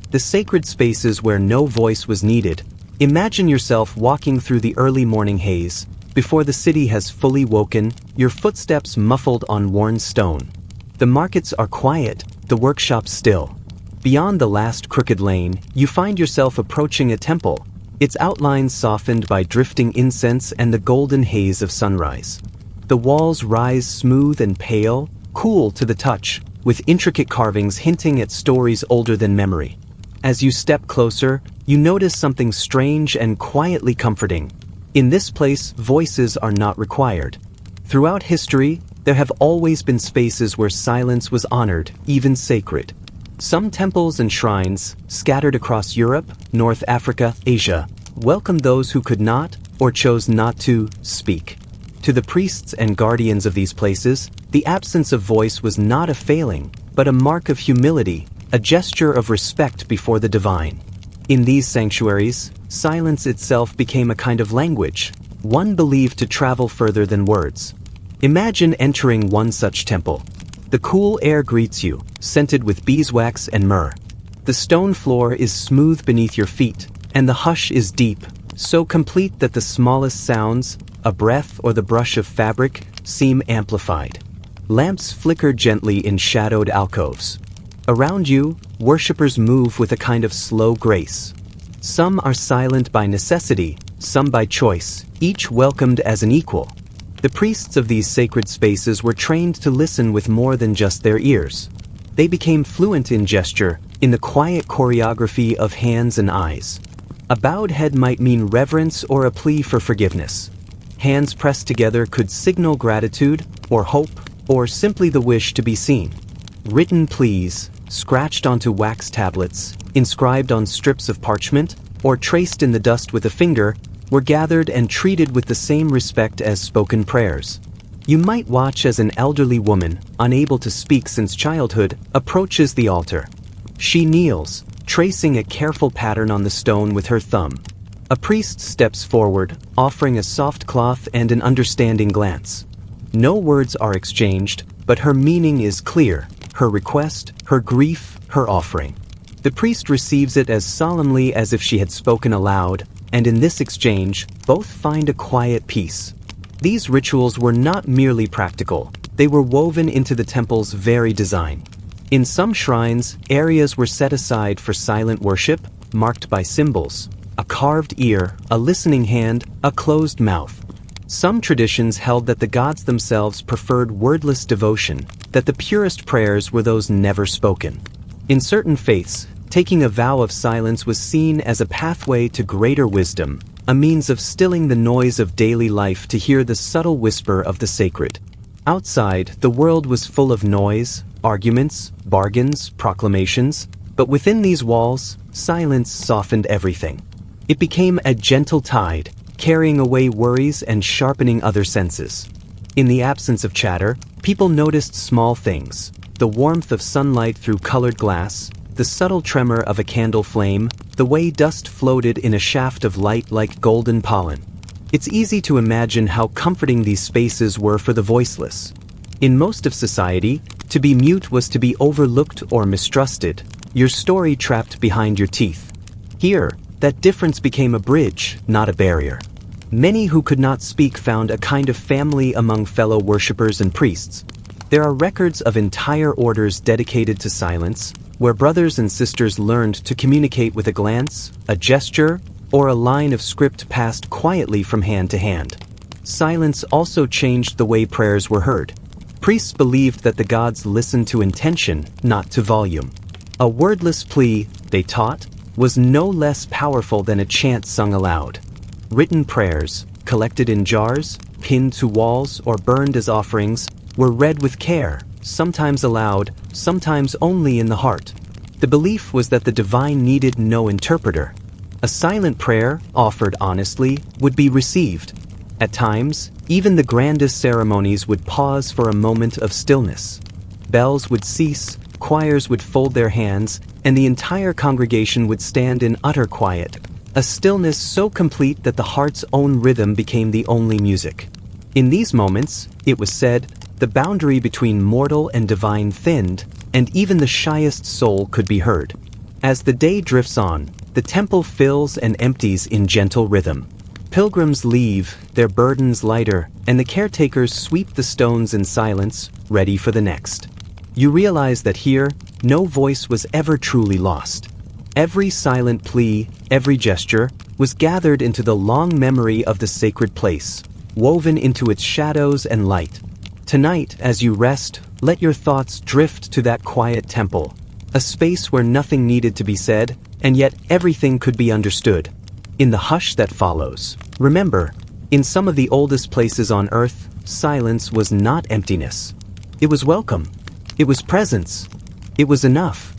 The sacred spaces where no voice was needed. Imagine yourself walking through the early morning haze, before the city has fully woken, your footsteps muffled on worn stone. The markets are quiet, the workshops still. Beyond the last crooked lane, you find yourself approaching a temple, its outlines softened by drifting incense and the golden haze of sunrise. The walls rise smooth and pale, cool to the touch, with intricate carvings hinting at stories older than memory. As you step closer, you notice something strange and quietly comforting. In this place, voices are not required. Throughout history, there have always been spaces where silence was honored, even sacred. Some temples and shrines, scattered across Europe, North Africa, Asia, welcomed those who could not, or chose not to, speak. To the priests and guardians of these places, the absence of voice was not a failing, but a mark of humility, a gesture of respect before the divine. In these sanctuaries, silence itself became a kind of language, one believed to travel further than words. Imagine entering one such temple. The cool air greets you, scented with beeswax and myrrh. The stone floor is smooth beneath your feet, and the hush is deep, so complete that the smallest sounds, a breath or the brush of fabric, seem amplified. Lamps flicker gently in shadowed alcoves. Around you, worshippers move with a kind of slow grace. Some are silent by necessity, some by choice, each welcomed as an equal. The priests of these sacred spaces were trained to listen with more than just their ears. They became fluent in gesture, in the quiet choreography of hands and eyes. A bowed head might mean reverence or a plea for forgiveness. Hands pressed together could signal gratitude, or hope, or simply the wish to be seen. Written pleas, scratched onto wax tablets, inscribed on strips of parchment, or traced in the dust with a finger, were gathered and treated with the same respect as spoken prayers. You might watch as an elderly woman, unable to speak since childhood, approaches the altar. She kneels, tracing a careful pattern on the stone with her thumb. A priest steps forward, offering a soft cloth and an understanding glance. No words are exchanged, but her meaning is clear, her request, her grief, her offering. The priest receives it as solemnly as if she had spoken aloud, and in this exchange, both find a quiet peace. These rituals were not merely practical, they were woven into the temple's very design. In some shrines, areas were set aside for silent worship, marked by symbols, a carved ear, a listening hand, a closed mouth. Some traditions held that the gods themselves preferred wordless devotion, that the purest prayers were those never spoken. In certain faiths, taking a vow of silence was seen as a pathway to greater wisdom, a means of stilling the noise of daily life to hear the subtle whisper of the sacred. Outside, the world was full of noise, arguments, bargains, proclamations, but within these walls, silence softened everything. It became a gentle tide, carrying away worries and sharpening other senses. In the absence of chatter, people noticed small things: the warmth of sunlight through colored glass, the subtle tremor of a candle flame, the way dust floated in a shaft of light like golden pollen. It's easy to imagine how comforting these spaces were for the voiceless. In most of society, to be mute was to be overlooked or mistrusted, your story trapped behind your teeth. Here, that difference became a bridge, not a barrier. Many who could not speak found a kind of family among fellow worshippers and priests. There are records of entire orders dedicated to silence, where brothers and sisters learned to communicate with a glance, a gesture, or a line of script passed quietly from hand to hand. Silence also changed the way prayers were heard. Priests believed that the gods listened to intention, not to volume. A wordless plea, they taught, was no less powerful than a chant sung aloud. Written prayers, collected in jars, pinned to walls, or burned as offerings, were read with care, sometimes aloud, sometimes only in the heart. The belief was that the divine needed no interpreter. A silent prayer, offered honestly, would be received. At times, even the grandest ceremonies would pause for a moment of stillness. Bells would cease, choirs would fold their hands, and the entire congregation would stand in utter quiet, a stillness so complete that the heart's own rhythm became the only music. In these moments, it was said, the boundary between mortal and divine thinned, and even the shyest soul could be heard. As the day drifts on, the temple fills and empties in gentle rhythm. Pilgrims leave, their burdens lighter, and the caretakers sweep the stones in silence, ready for the next. You realize that here, no voice was ever truly lost. Every silent plea, every gesture, was gathered into the long memory of the sacred place, woven into its shadows and light. Tonight, as you rest, let your thoughts drift to that quiet temple, a space where nothing needed to be said, and yet everything could be understood. In the hush that follows, remember, in some of the oldest places on earth, silence was not emptiness. It was welcome. It was presence. It was enough.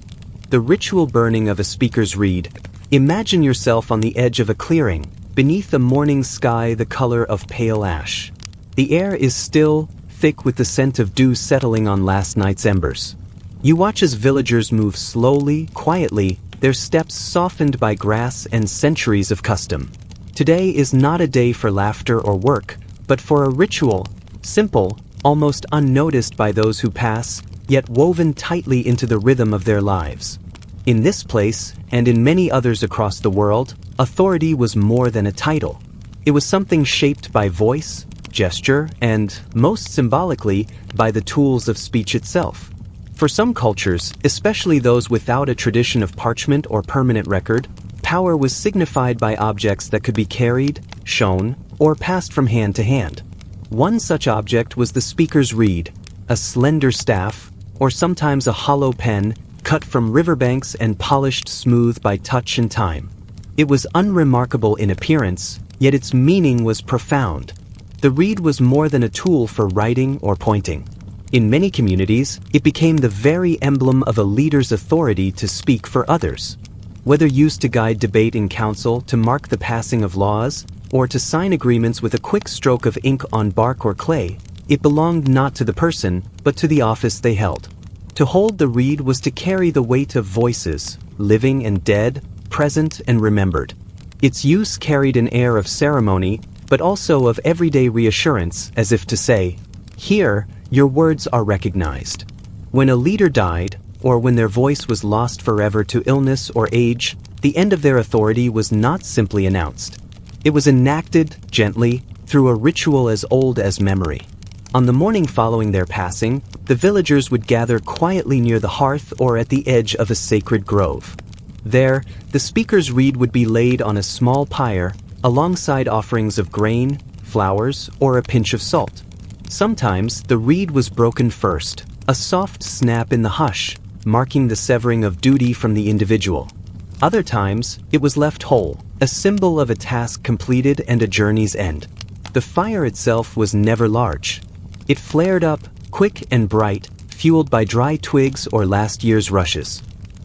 The ritual burning of a speaker's reed. Imagine yourself on the edge of a clearing, beneath a morning sky the color of pale ash. The air is still, thick with the scent of dew settling on last night's embers. You watch as villagers move slowly, quietly, their steps softened by grass and centuries of custom. Today is not a day for laughter or work, but for a ritual, simple, almost unnoticed by those who pass, yet woven tightly into the rhythm of their lives. In this place, and in many others across the world, authority was more than a title. It was something shaped by voice, gesture, and, most symbolically, by the tools of speech itself. For some cultures, especially those without a tradition of parchment or permanent record, power was signified by objects that could be carried, shown, or passed from hand to hand. One such object was the speaker's reed, a slender staff, or sometimes a hollow pen, cut from riverbanks and polished smooth by touch and time. It was unremarkable in appearance, yet its meaning was profound. The reed was more than a tool for writing or pointing. In many communities, it became the very emblem of a leader's authority to speak for others. Whether used to guide debate in council, to mark the passing of laws, or to sign agreements with a quick stroke of ink on bark or clay, it belonged not to the person, but to the office they held. To hold the reed was to carry the weight of voices, living and dead, present and remembered. Its use carried an air of ceremony, but also of everyday reassurance, as if to say, "Here, your words are recognized." When a leader died, or when their voice was lost forever to illness or age, the end of their authority was not simply announced. It was enacted, gently, through a ritual as old as memory. On the morning following their passing, the villagers would gather quietly near the hearth or at the edge of a sacred grove. There, the speaker's reed would be laid on a small pyre, alongside offerings of grain, flowers, or a pinch of salt. Sometimes, the reed was broken first, a soft snap in the hush, marking the severing of duty from the individual. Other times, it was left whole, a symbol of a task completed and a journey's end. The fire itself was never large. It flared up, quick and bright, fueled by dry twigs or last year's rushes.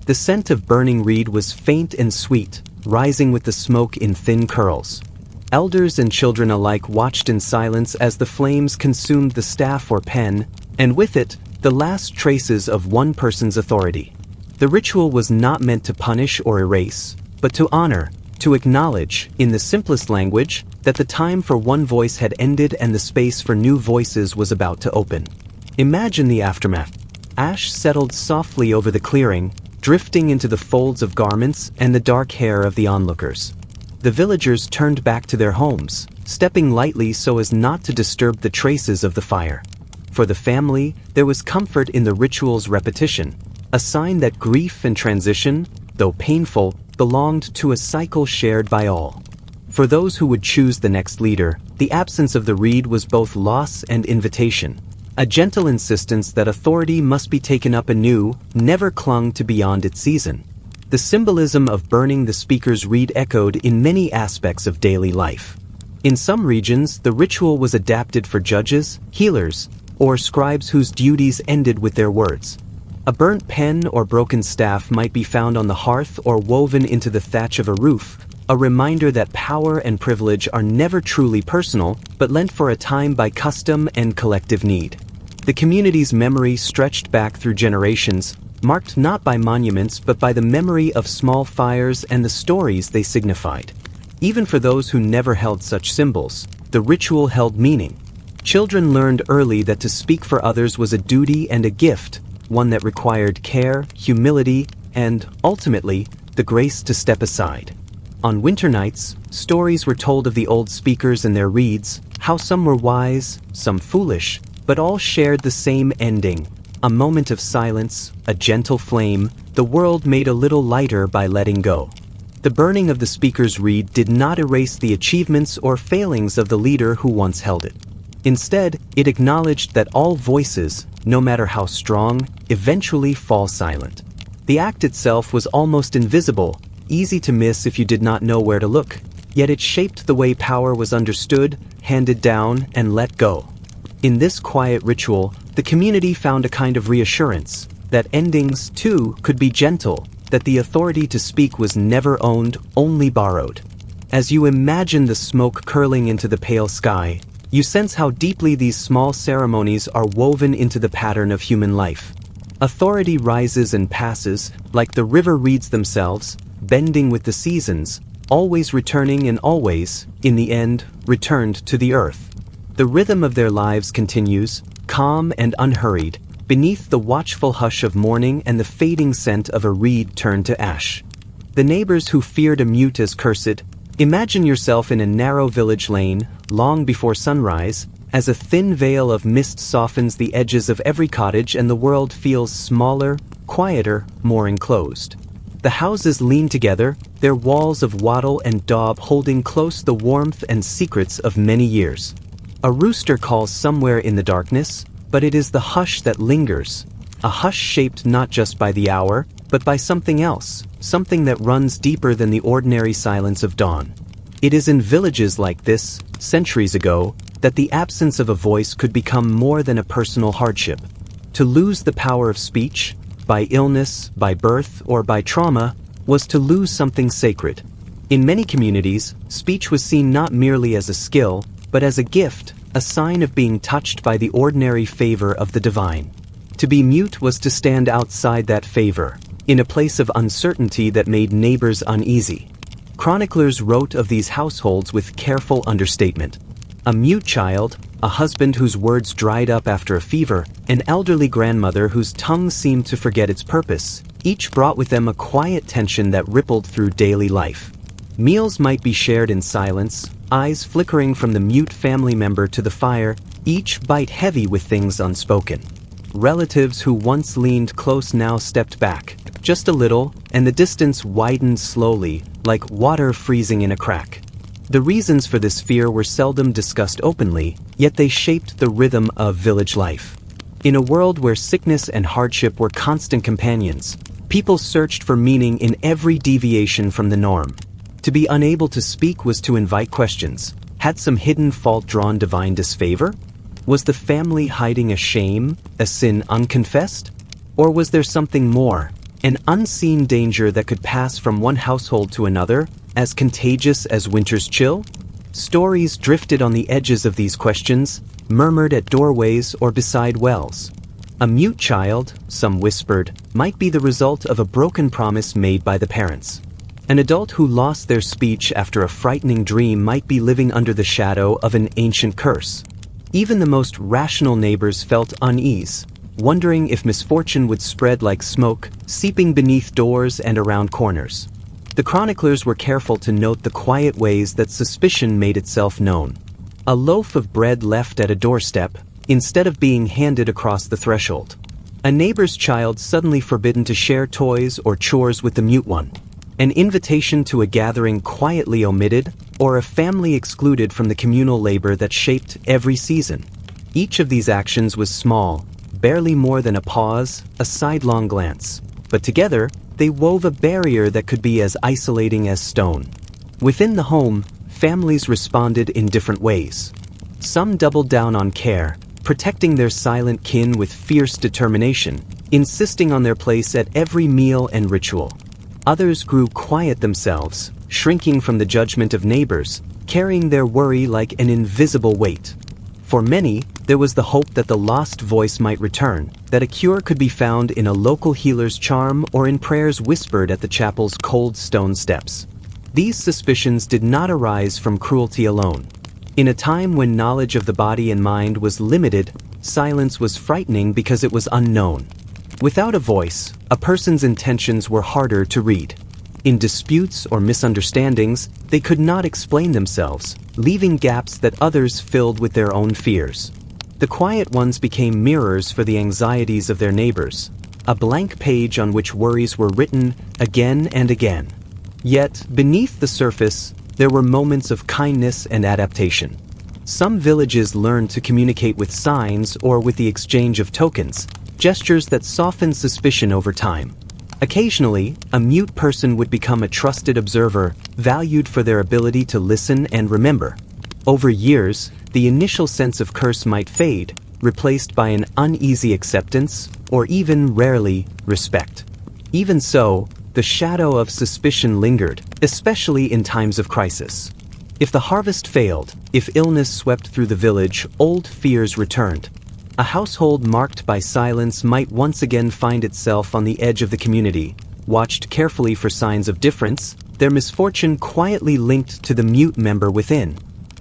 The scent of burning reed was faint and sweet, rising with the smoke in thin curls. Elders and children alike watched in silence as the flames consumed the staff or pen, and with it, the last traces of one person's authority. The ritual was not meant to punish or erase, but to honor, to acknowledge, in the simplest language, that the time for one voice had ended and the space for new voices was about to open. Imagine the aftermath. Ash settled softly over the clearing, drifting into the folds of garments and the dark hair of the onlookers. The villagers turned back to their homes, stepping lightly so as not to disturb the traces of the fire. For the family, there was comfort in the ritual's repetition, a sign that grief and transition, though painful, belonged to a cycle shared by all. For those who would choose the next leader, the absence of the reed was both loss and invitation. A gentle insistence that authority must be taken up anew never clung to beyond its season. The symbolism of burning the speaker's reed echoed in many aspects of daily life. In some regions, the ritual was adapted for judges, healers, or scribes whose duties ended with their words. A burnt pen or broken staff might be found on the hearth or woven into the thatch of a roof, a reminder that power and privilege are never truly personal, but lent for a time by custom and collective need. The community's memory stretched back through generations, marked not by monuments but by the memory of small fires and the stories they signified. Even for those who never held such symbols, the ritual held meaning. Children learned early that to speak for others was a duty and a gift, one that required care, humility, and, ultimately, the grace to step aside. On winter nights, stories were told of the old speakers and their reeds, how some were wise, some foolish, but all shared the same ending. A moment of silence, a gentle flame, the world made a little lighter by letting go. The burning of the speaker's reed did not erase the achievements or failings of the leader who once held it. Instead, it acknowledged that all voices, no matter how strong, eventually fall silent. The act itself was almost invisible, easy to miss if you did not know where to look, yet it shaped the way power was understood, handed down, and let go. In this quiet ritual, the community found a kind of reassurance, that endings, too, could be gentle, that the authority to speak was never owned, only borrowed. As you imagine the smoke curling into the pale sky, you sense how deeply these small ceremonies are woven into the pattern of human life. Authority rises and passes, like the river reeds themselves, bending with the seasons, always returning and always, in the end, returned to the earth. The rhythm of their lives continues, calm and unhurried, beneath the watchful hush of morning and the fading scent of a reed turned to ash. The neighbors who feared a mute as cursed, imagine yourself in a narrow village lane, long before sunrise, as a thin veil of mist softens the edges of every cottage and the world feels smaller, quieter, more enclosed. The houses lean together, their walls of wattle and daub holding close the warmth and secrets of many years. A rooster calls somewhere in the darkness, but it is the hush that lingers, a hush shaped not just by the hour, but by something else, something that runs deeper than the ordinary silence of dawn. It is in villages like this, centuries ago, that the absence of a voice could become more than a personal hardship. To lose the power of speech, by illness, by birth, or by trauma, was to lose something sacred. In many communities, speech was seen not merely as a skill, but as a gift, a sign of being touched by the ordinary favor of the divine. To be mute was to stand outside that favor, in a place of uncertainty that made neighbors uneasy. Chroniclers wrote of these households with careful understatement. A mute child, a husband whose words dried up after a fever, an elderly grandmother whose tongue seemed to forget its purpose, each brought with them a quiet tension that rippled through daily life. Meals might be shared in silence, eyes flickering from the mute family member to the fire, each bite heavy with things unspoken. Relatives who once leaned close now stepped back, just a little, and the distance widened slowly, like water freezing in a crack. The reasons for this fear were seldom discussed openly, yet they shaped the rhythm of village life. In a world where sickness and hardship were constant companions, people searched for meaning in every deviation from the norm. To be unable to speak was to invite questions. Had some hidden fault drawn divine disfavor? Was the family hiding a shame, a sin unconfessed? Or was there something more, an unseen danger that could pass from one household to another, as contagious as winter's chill? Stories drifted on the edges of these questions, murmured at doorways or beside wells. A mute child, some whispered, might be the result of a broken promise made by the parents. An adult who lost their speech after a frightening dream might be living under the shadow of an ancient curse. Even the most rational neighbors felt unease. wondering if misfortune would spread like smoke, seeping beneath doors and around corners. The chroniclers were careful to note the quiet ways that suspicion made itself known. A loaf of bread left at a doorstep, instead of being handed across the threshold. A neighbor's child suddenly forbidden to share toys or chores with the mute one. An invitation to a gathering quietly omitted, or a family excluded from the communal labor that shaped every season. Each of these actions was small, barely more than a pause, a sidelong glance. But together, they wove a barrier that could be as isolating as stone. Within the home, families responded in different ways. Some doubled down on care, protecting their silent kin with fierce determination, insisting on their place at every meal and ritual. Others grew quiet themselves, shrinking from the judgment of neighbors, carrying their worry like an invisible weight. For many, there was the hope that the lost voice might return, that a cure could be found in a local healer's charm or in prayers whispered at the chapel's cold stone steps. These suspicions did not arise from cruelty alone. In a time when knowledge of the body and mind was limited, silence was frightening because it was unknown. Without a voice, a person's intentions were harder to read. In disputes or misunderstandings, they could not explain themselves, leaving gaps that others filled with their own fears. The quiet ones became mirrors for the anxieties of their neighbors, a blank page on which worries were written again and again. Yet, beneath the surface, there were moments of kindness and adaptation. Some villages learned to communicate with signs or with the exchange of tokens, gestures that softened suspicion over time. Occasionally, a mute person would become a trusted observer, valued for their ability to listen and remember. Over years, the initial sense of curse might fade, replaced by an uneasy acceptance, or even, rarely, respect. Even so, the shadow of suspicion lingered, especially in times of crisis. If the harvest failed, if illness swept through the village, old fears returned. A household marked by silence might once again find itself on the edge of the community, watched carefully for signs of difference, their misfortune quietly linked to the mute member within.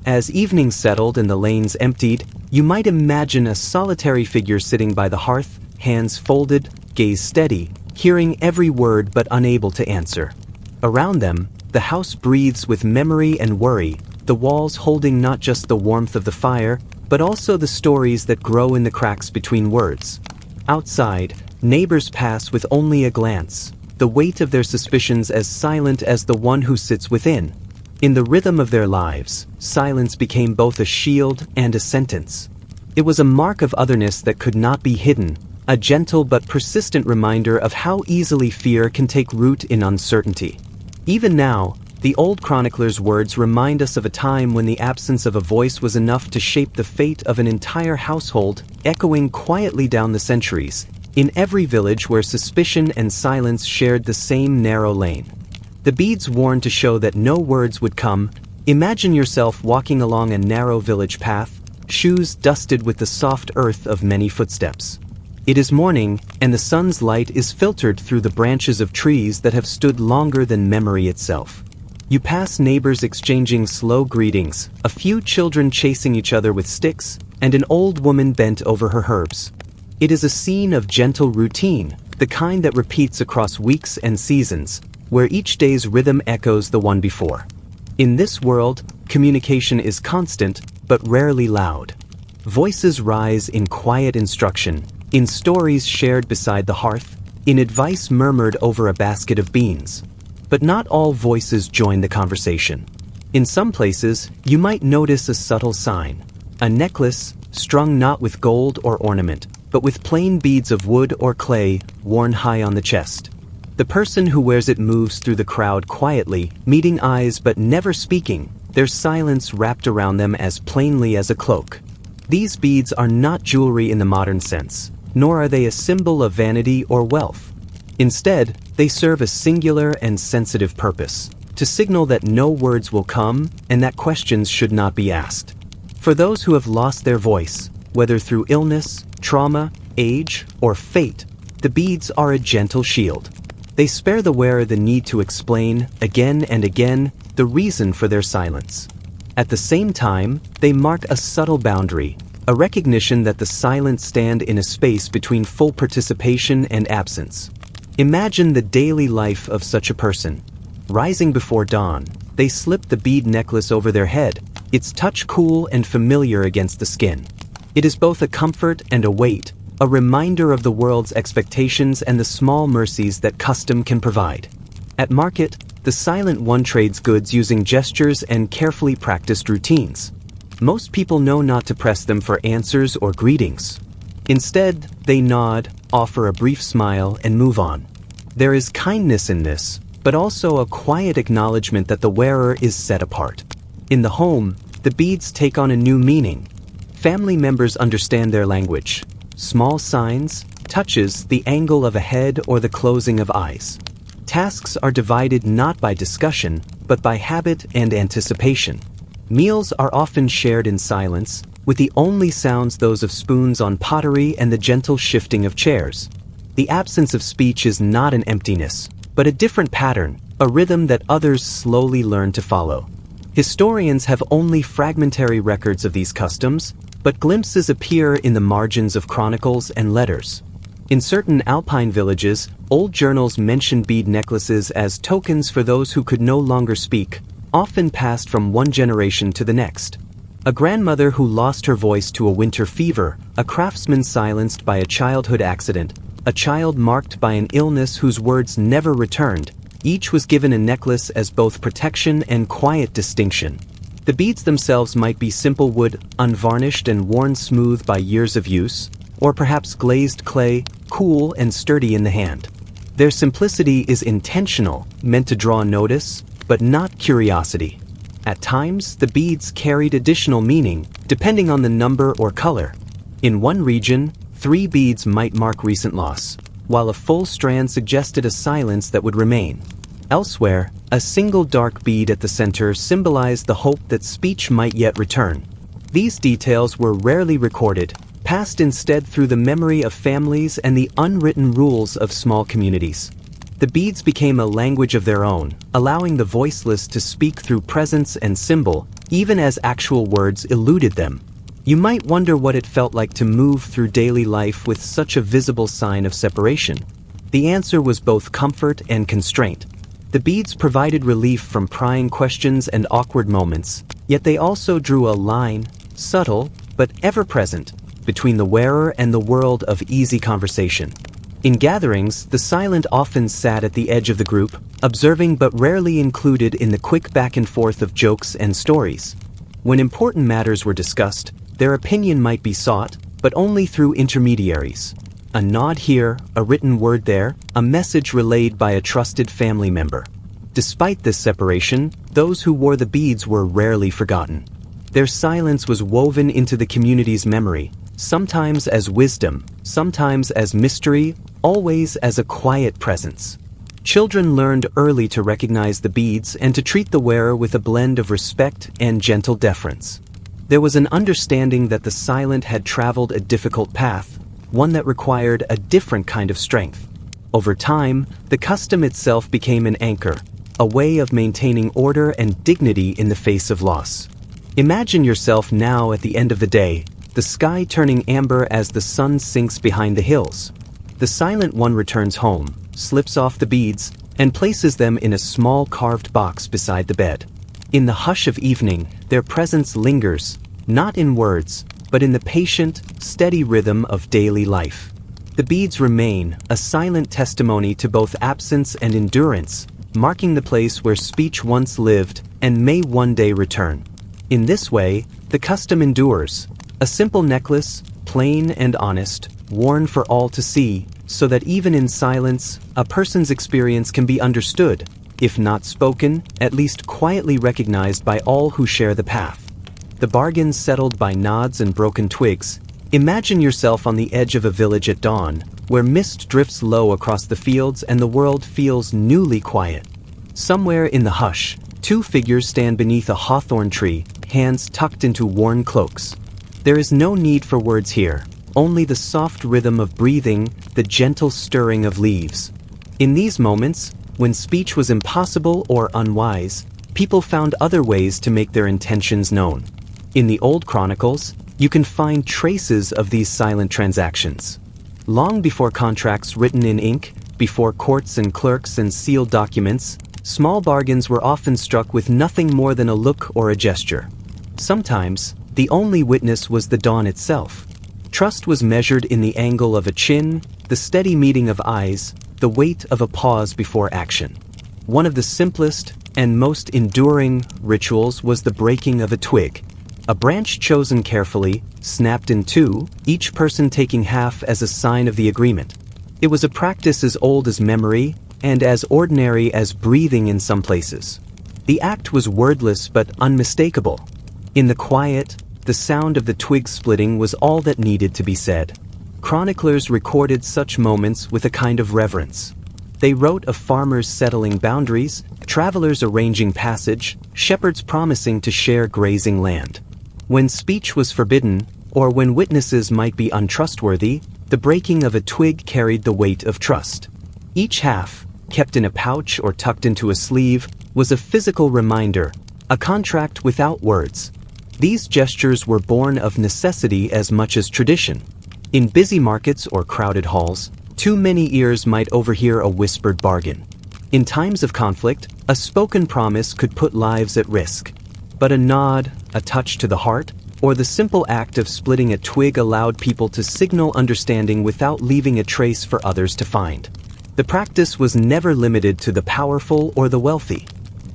As evening settled and the lanes emptied, you might imagine a solitary figure sitting by the hearth, hands folded, gaze steady, hearing every word but unable to answer. Around them, the house breathes with memory and worry, the walls holding not just the warmth of the fire, but also the stories that grow in the cracks between words. Outside, neighbors pass with only a glance, the weight of their suspicions as silent as the one who sits within. In the rhythm of their lives, silence became both a shield and a sentence. It was a mark of otherness that could not be hidden, a gentle but persistent reminder of how easily fear can take root in uncertainty. Even now, the old chronicler's words remind us of a time when the absence of a voice was enough to shape the fate of an entire household, echoing quietly down the centuries, in every village where suspicion and silence shared the same narrow lane. The beads warned to show that no words would come. Imagine yourself walking along a narrow village path, shoes dusted with the soft earth of many footsteps. It is morning, and the sun's light is filtered through the branches of trees that have stood longer than memory itself. You pass neighbors exchanging slow greetings, a few children chasing each other with sticks, and an old woman bent over her herbs. It is a scene of gentle routine, the kind that repeats across weeks and seasons, where each day's rhythm echoes the one before. In this world, communication is constant, but rarely loud. Voices rise in quiet instruction, in stories shared beside the hearth, in advice murmured over a basket of beans. But not all voices join the conversation. In some places, you might notice a subtle sign. A necklace, strung not with gold or ornament, but with plain beads of wood or clay worn high on the chest. The person who wears it moves through the crowd quietly, meeting eyes but never speaking, their silence wrapped around them as plainly as a cloak. These beads are not jewelry in the modern sense, nor are they a symbol of vanity or wealth. Instead, they serve a singular and sensitive purpose, to signal that no words will come and that questions should not be asked. For those who have lost their voice, whether through illness, trauma, age, or fate, the beads are a gentle shield. They spare the wearer the need to explain, again and again, the reason for their silence. At the same time, they mark a subtle boundary, a recognition that the silent stand in a space between full participation and absence. Imagine the daily life of such a person. Rising before dawn, they slip the bead necklace over their head, its touch cool and familiar against the skin. It is both a comfort and a weight, a reminder of the world's expectations and the small mercies that custom can provide. At market, the silent one trades goods using gestures and carefully practiced routines. Most people know not to press them for answers or greetings. Instead, they nod, offer a brief smile, and move on. There is kindness in this, but also a quiet acknowledgement that the wearer is set apart. In the home, the beads take on a new meaning. Family members understand their language. Small signs, touches, the angle of a head or the closing of eyes. Tasks are divided not by discussion, but by habit and anticipation. Meals are often shared in silence, with the only sounds those of spoons on pottery and the gentle shifting of chairs. The absence of speech is not an emptiness, but a different pattern, a rhythm that others slowly learn to follow. Historians have only fragmentary records of these customs, but glimpses appear in the margins of chronicles and letters. In certain alpine villages, old journals mention bead necklaces as tokens for those who could no longer speak, often passed from one generation to the next. A grandmother who lost her voice to a winter fever, a craftsman silenced by a childhood accident, a child marked by an illness whose words never returned, each was given a necklace as both protection and quiet distinction. The beads themselves might be simple wood, unvarnished and worn smooth by years of use, or perhaps glazed clay, cool and sturdy in the hand. Their simplicity is intentional, meant to draw notice, but not curiosity. At times, the beads carried additional meaning, depending on the number or color. In one region, 3 beads might mark recent loss, while a full strand suggested a silence that would remain. Elsewhere, a single dark bead at the center symbolized the hope that speech might yet return. These details were rarely recorded, passed instead through the memory of families and the unwritten rules of small communities. The beads became a language of their own, allowing the voiceless to speak through presence and symbol, even as actual words eluded them. You might wonder what it felt like to move through daily life with such a visible sign of separation. The answer was both comfort and constraint. The beads provided relief from prying questions and awkward moments, yet they also drew a line, subtle but ever-present, between the wearer and the world of easy conversation. In gatherings, the silent often sat at the edge of the group, observing but rarely included in the quick back and forth of jokes and stories. When important matters were discussed, their opinion might be sought, but only through intermediaries. A nod here, a written word there, a message relayed by a trusted family member. Despite this separation, those who wore the beads were rarely forgotten. Their silence was woven into the community's memory, sometimes as wisdom, sometimes as mystery, always as a quiet presence. Children learned early to recognize the beads and to treat the wearer with a blend of respect and gentle deference. There was an understanding that the silent had traveled a difficult path, one that required a different kind of strength. Over time, the custom itself became an anchor, a way of maintaining order and dignity in the face of loss. Imagine yourself now at the end of the day, the sky turning amber as the sun sinks behind the hills. The silent one returns home, slips off the beads, and places them in a small carved box beside the bed. In the hush of evening, their presence lingers, not in words, but in the patient, steady rhythm of daily life. The beads remain, a silent testimony to both absence and endurance, marking the place where speech once lived and may one day return. In this way, the custom endures, a simple necklace, plain and honest, worn for all to see, so that even in silence, a person's experience can be understood, if not spoken, at least quietly recognized by all who share the path. The bargain settled by nods and broken twigs. Imagine yourself on the edge of a village at dawn, where mist drifts low across the fields and the world feels newly quiet. Somewhere in the hush, 2 figures stand beneath a hawthorn tree, hands tucked into worn cloaks. There is no need for words here, only the soft rhythm of breathing, the gentle stirring of leaves. In these moments, when speech was impossible or unwise, people found other ways to make their intentions known. In the old chronicles, You can find traces of these silent transactions. Long before contracts written in ink, before courts and clerks and sealed documents, small bargains were often struck with nothing more than a look or a gesture. Sometimes, the only witness was the dawn itself. Trust was measured in the angle of a chin, the steady meeting of eyes, the weight of a pause before action. One of the simplest and most enduring rituals was the breaking of a twig. A branch chosen carefully, snapped in two, each person taking half as a sign of the agreement. It was a practice as old as memory and as ordinary as breathing in some places. The act was wordless but unmistakable. In the quiet, the sound of the twig splitting was all that needed to be said. Chroniclers recorded such moments with a kind of reverence. They wrote of farmers settling boundaries, travelers arranging passage, shepherds promising to share grazing land. When speech was forbidden, or when witnesses might be untrustworthy, the breaking of a twig carried the weight of trust. Each half, kept in a pouch or tucked into a sleeve, was a physical reminder, a contract without words. These gestures were born of necessity as much as tradition. In busy markets or crowded halls, too many ears might overhear a whispered bargain. In times of conflict, a spoken promise could put lives at risk. But a nod, a touch to the heart, or the simple act of splitting a twig allowed people to signal understanding without leaving a trace for others to find. The practice was never limited to the powerful or the wealthy.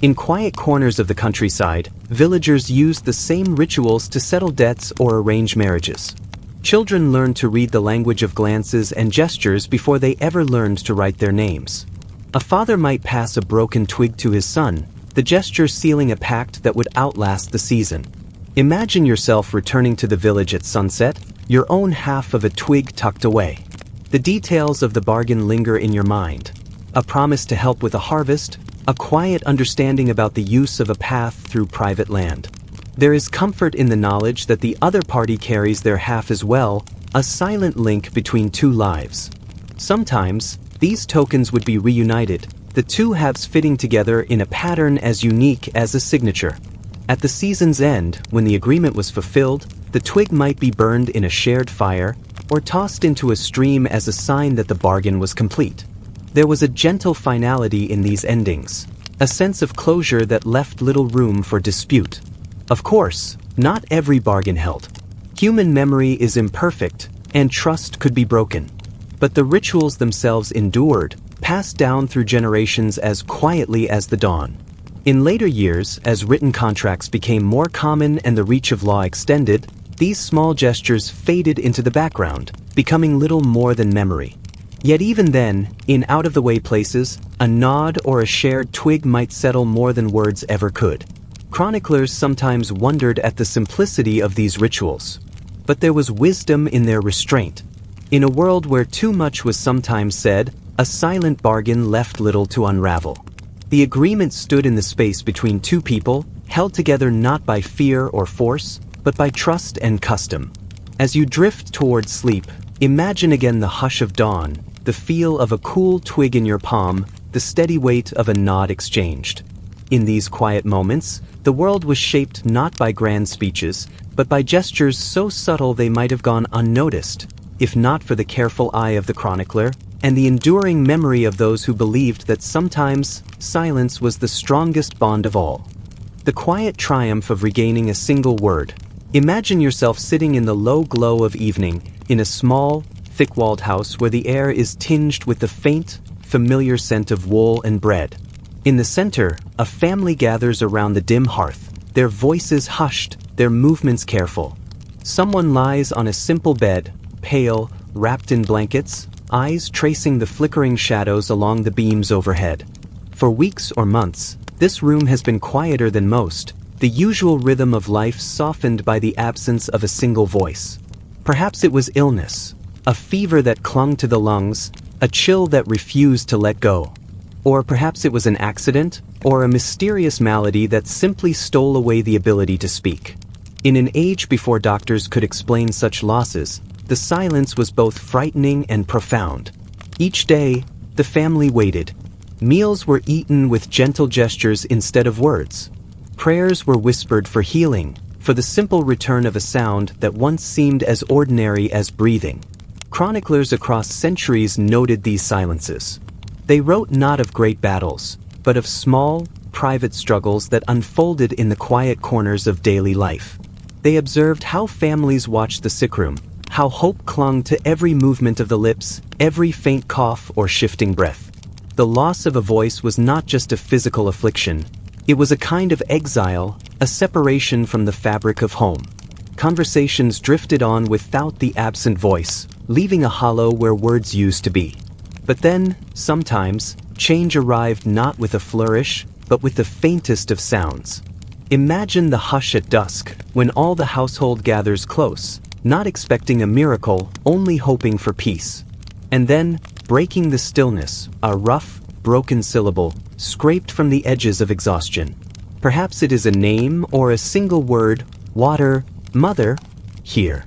In quiet corners of the countryside, villagers used the same rituals to settle debts or arrange marriages. Children learned to read the language of glances and gestures before they ever learned to write their names. A father might pass a broken twig to his son, the gesture sealing a pact that would outlast the season. Imagine yourself returning to the village at sunset, your own half of a twig tucked away. The details of the bargain linger in your mind. A promise to help with a harvest, a quiet understanding about the use of a path through private land. There is comfort in the knowledge that the other party carries their half as well, a silent link between two lives. Sometimes, these tokens would be reunited, the two halves fitting together in a pattern as unique as a signature. At the season's end, when the agreement was fulfilled, the twig might be burned in a shared fire or tossed into a stream as a sign that the bargain was complete. There was a gentle finality in these endings, a sense of closure that left little room for dispute. Of course, not every bargain held. Human memory is imperfect, and trust could be broken. But the rituals themselves endured, passed down through generations as quietly as the dawn. In later years, as written contracts became more common and the reach of law extended, these small gestures faded into the background, becoming little more than memory. Yet even then, in out-of-the-way places, a nod or a shared twig might settle more than words ever could. Chroniclers sometimes wondered at the simplicity of these rituals. But there was wisdom in their restraint. In a world where too much was sometimes said, a silent bargain left little to unravel. The agreement stood in the space between two people, held together not by fear or force, but by trust and custom. As you drift toward sleep, imagine again the hush of dawn, the feel of a cool twig in your palm, the steady weight of a nod exchanged. In these quiet moments, the world was shaped not by grand speeches, but by gestures so subtle they might have gone unnoticed, if not for the careful eye of the chronicler, and the enduring memory of those who believed that sometimes silence was the strongest bond of all. The quiet triumph of regaining a single word. Imagine yourself sitting in the low glow of evening, in a small, thick-walled house where the air is tinged with the faint, familiar scent of wool and bread. In the center, a family gathers around the dim hearth, their voices hushed, their movements careful. Someone lies on a simple bed, pale, wrapped in blankets, eyes tracing the flickering shadows along the beams overhead. For weeks or months, this room has been quieter than most, the usual rhythm of life softened by the absence of a single voice. Perhaps it was illness, a fever that clung to the lungs, a chill that refused to let go. Or perhaps it was an accident, or a mysterious malady that simply stole away the ability to speak. In an age before doctors could explain such losses, the silence was both frightening and profound. Each day, the family waited. Meals were eaten with gentle gestures instead of words. Prayers were whispered for healing, for the simple return of a sound that once seemed as ordinary as breathing. Chroniclers across centuries noted these silences. They wrote not of great battles, but of small, private struggles that unfolded in the quiet corners of daily life. They observed how families watched the sickroom, how hope clung to every movement of the lips, every faint cough or shifting breath. The loss of a voice was not just a physical affliction, it was a kind of exile, a separation from the fabric of home. Conversations drifted on without the absent voice, leaving a hollow where words used to be. But then, sometimes, change arrived not with a flourish, but with the faintest of sounds. Imagine the hush at dusk, when all the household gathers close, not expecting a miracle, only hoping for peace. And then, breaking the stillness, a rough, broken syllable, scraped from the edges of exhaustion. Perhaps it is a name or a single word, water, mother, here.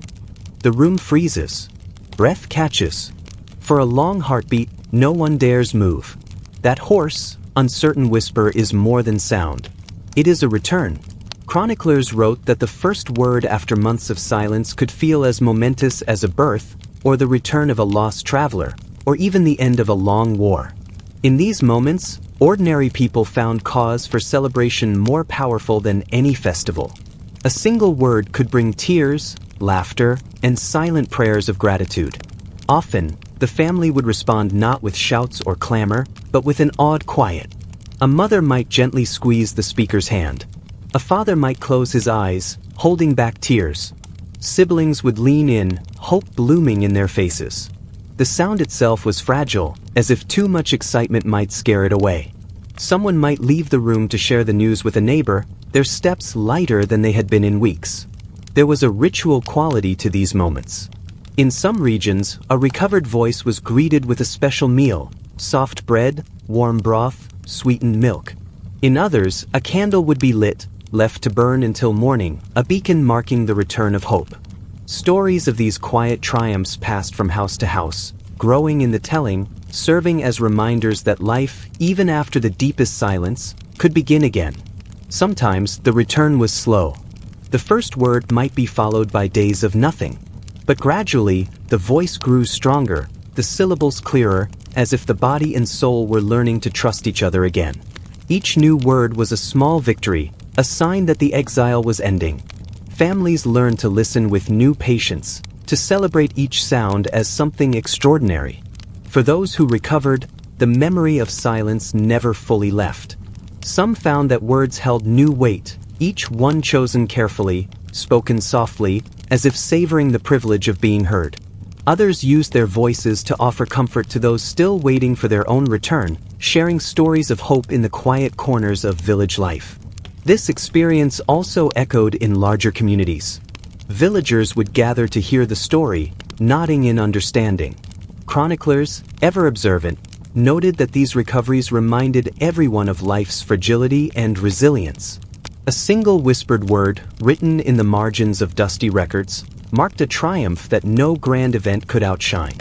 The room freezes. Breath catches. For a long heartbeat, no one dares move. That hoarse, uncertain whisper is more than sound. It is a return. Chroniclers wrote that the first word after months of silence could feel as momentous as a birth, or the return of a lost traveler, or even the end of a long war. In these moments, ordinary people found cause for celebration more powerful than any festival. A single word could bring tears, laughter, and silent prayers of gratitude. Often, the family would respond not with shouts or clamor, but with an awed quiet. A mother might gently squeeze the speaker's hand. A father might close his eyes, holding back tears. Siblings would lean in, hope blooming in their faces. The sound itself was fragile, as if too much excitement might scare it away. Someone might leave the room to share the news with a neighbor, their steps lighter than they had been in weeks. There was a ritual quality to these moments. In some regions, a recovered voice was greeted with a special meal, soft bread, warm broth, sweetened milk. In others, a candle would be lit, left to burn until morning, a beacon marking the return of hope. Stories of these quiet triumphs passed from house to house, growing in the telling, serving as reminders that life, even after the deepest silence, could begin again. Sometimes the return was slow. The first word might be followed by days of nothing. But gradually, the voice grew stronger, the syllables clearer, as if the body and soul were learning to trust each other again. Each new word was a small victory, a sign that the exile was ending. Families learned to listen with new patience, to celebrate each sound as something extraordinary. For those who recovered, the memory of silence never fully left. Some found that words held new weight, each one chosen carefully, spoken softly, as if savoring the privilege of being heard. Others used their voices to offer comfort to those still waiting for their own return, sharing stories of hope in the quiet corners of village life. This experience also echoed in larger communities. Villagers would gather to hear the story, nodding in understanding. Chroniclers, ever observant, noted that these recoveries reminded everyone of life's fragility and resilience. A single whispered word, written in the margins of dusty records, marked a triumph that no grand event could outshine.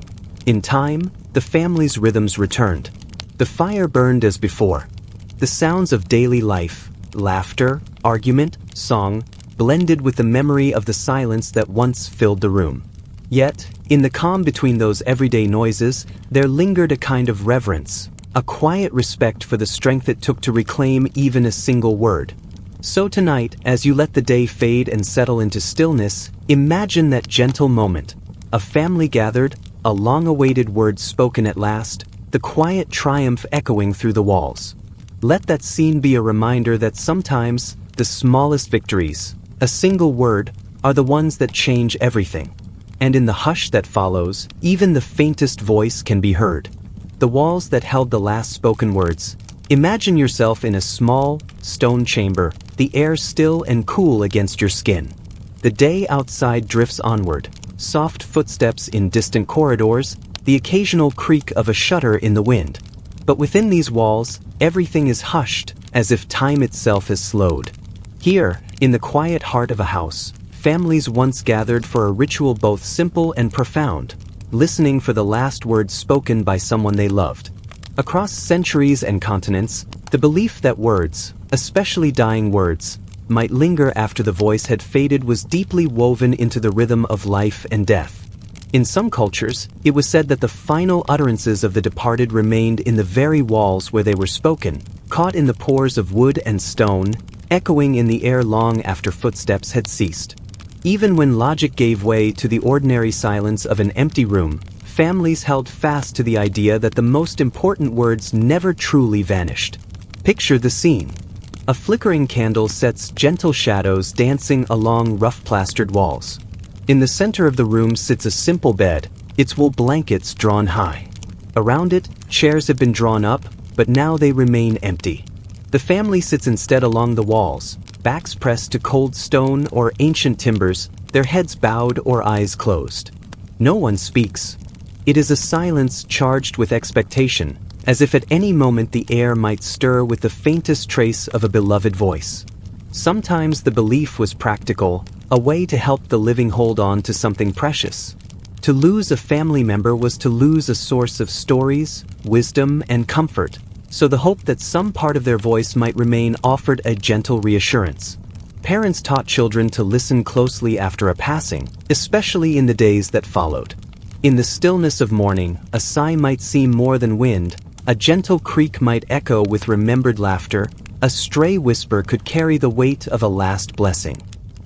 In time, the family's rhythms returned. The fire burned as before. The sounds of daily life, laughter, argument, song, blended with the memory of the silence that once filled the room. Yet, in the calm between those everyday noises, there lingered a kind of reverence, a quiet respect for the strength it took to reclaim even a single word. So tonight, as you let the day fade and settle into stillness, imagine that gentle moment. A family gathered, a long-awaited word spoken at last, the quiet triumph echoing through the walls. Let that scene be a reminder that sometimes, the smallest victories, a single word, are the ones that change everything. And in the hush that follows, even the faintest voice can be heard. The walls that held the last spoken words. Imagine yourself in a small, stone chamber, the air still and cool against your skin. The day outside drifts onward, soft footsteps in distant corridors, the occasional creak of a shutter in the wind. But within these walls, everything is hushed, as if time itself has slowed. Here, in the quiet heart of a house, families once gathered for a ritual both simple and profound, listening for the last words spoken by someone they loved. Across centuries and continents, the belief that words, especially dying words, might linger after the voice had faded was deeply woven into the rhythm of life and death. In some cultures, it was said that the final utterances of the departed remained in the very walls where they were spoken, caught in the pores of wood and stone, echoing in the air long after footsteps had ceased. Even when logic gave way to the ordinary silence of an empty room, families held fast to the idea that the most important words never truly vanished. Picture the scene. A flickering candle sets gentle shadows dancing along rough-plastered walls. In the center of the room sits a simple bed, its wool blankets drawn high. Around it, chairs have been drawn up, but now they remain empty. The family sits instead along the walls, backs pressed to cold stone or ancient timbers, their heads bowed or eyes closed. No one speaks. It is a silence charged with expectation, as if at any moment the air might stir with the faintest trace of a beloved voice. Sometimes the belief was practical, a way to help the living hold on to something precious. To lose a family member was to lose a source of stories, wisdom, and comfort, so the hope that some part of their voice might remain offered a gentle reassurance. Parents taught children to listen closely after a passing, especially in the days that followed. In the stillness of morning, a sigh might seem more than wind, a gentle creak might echo with remembered laughter, a stray whisper could carry the weight of a last blessing.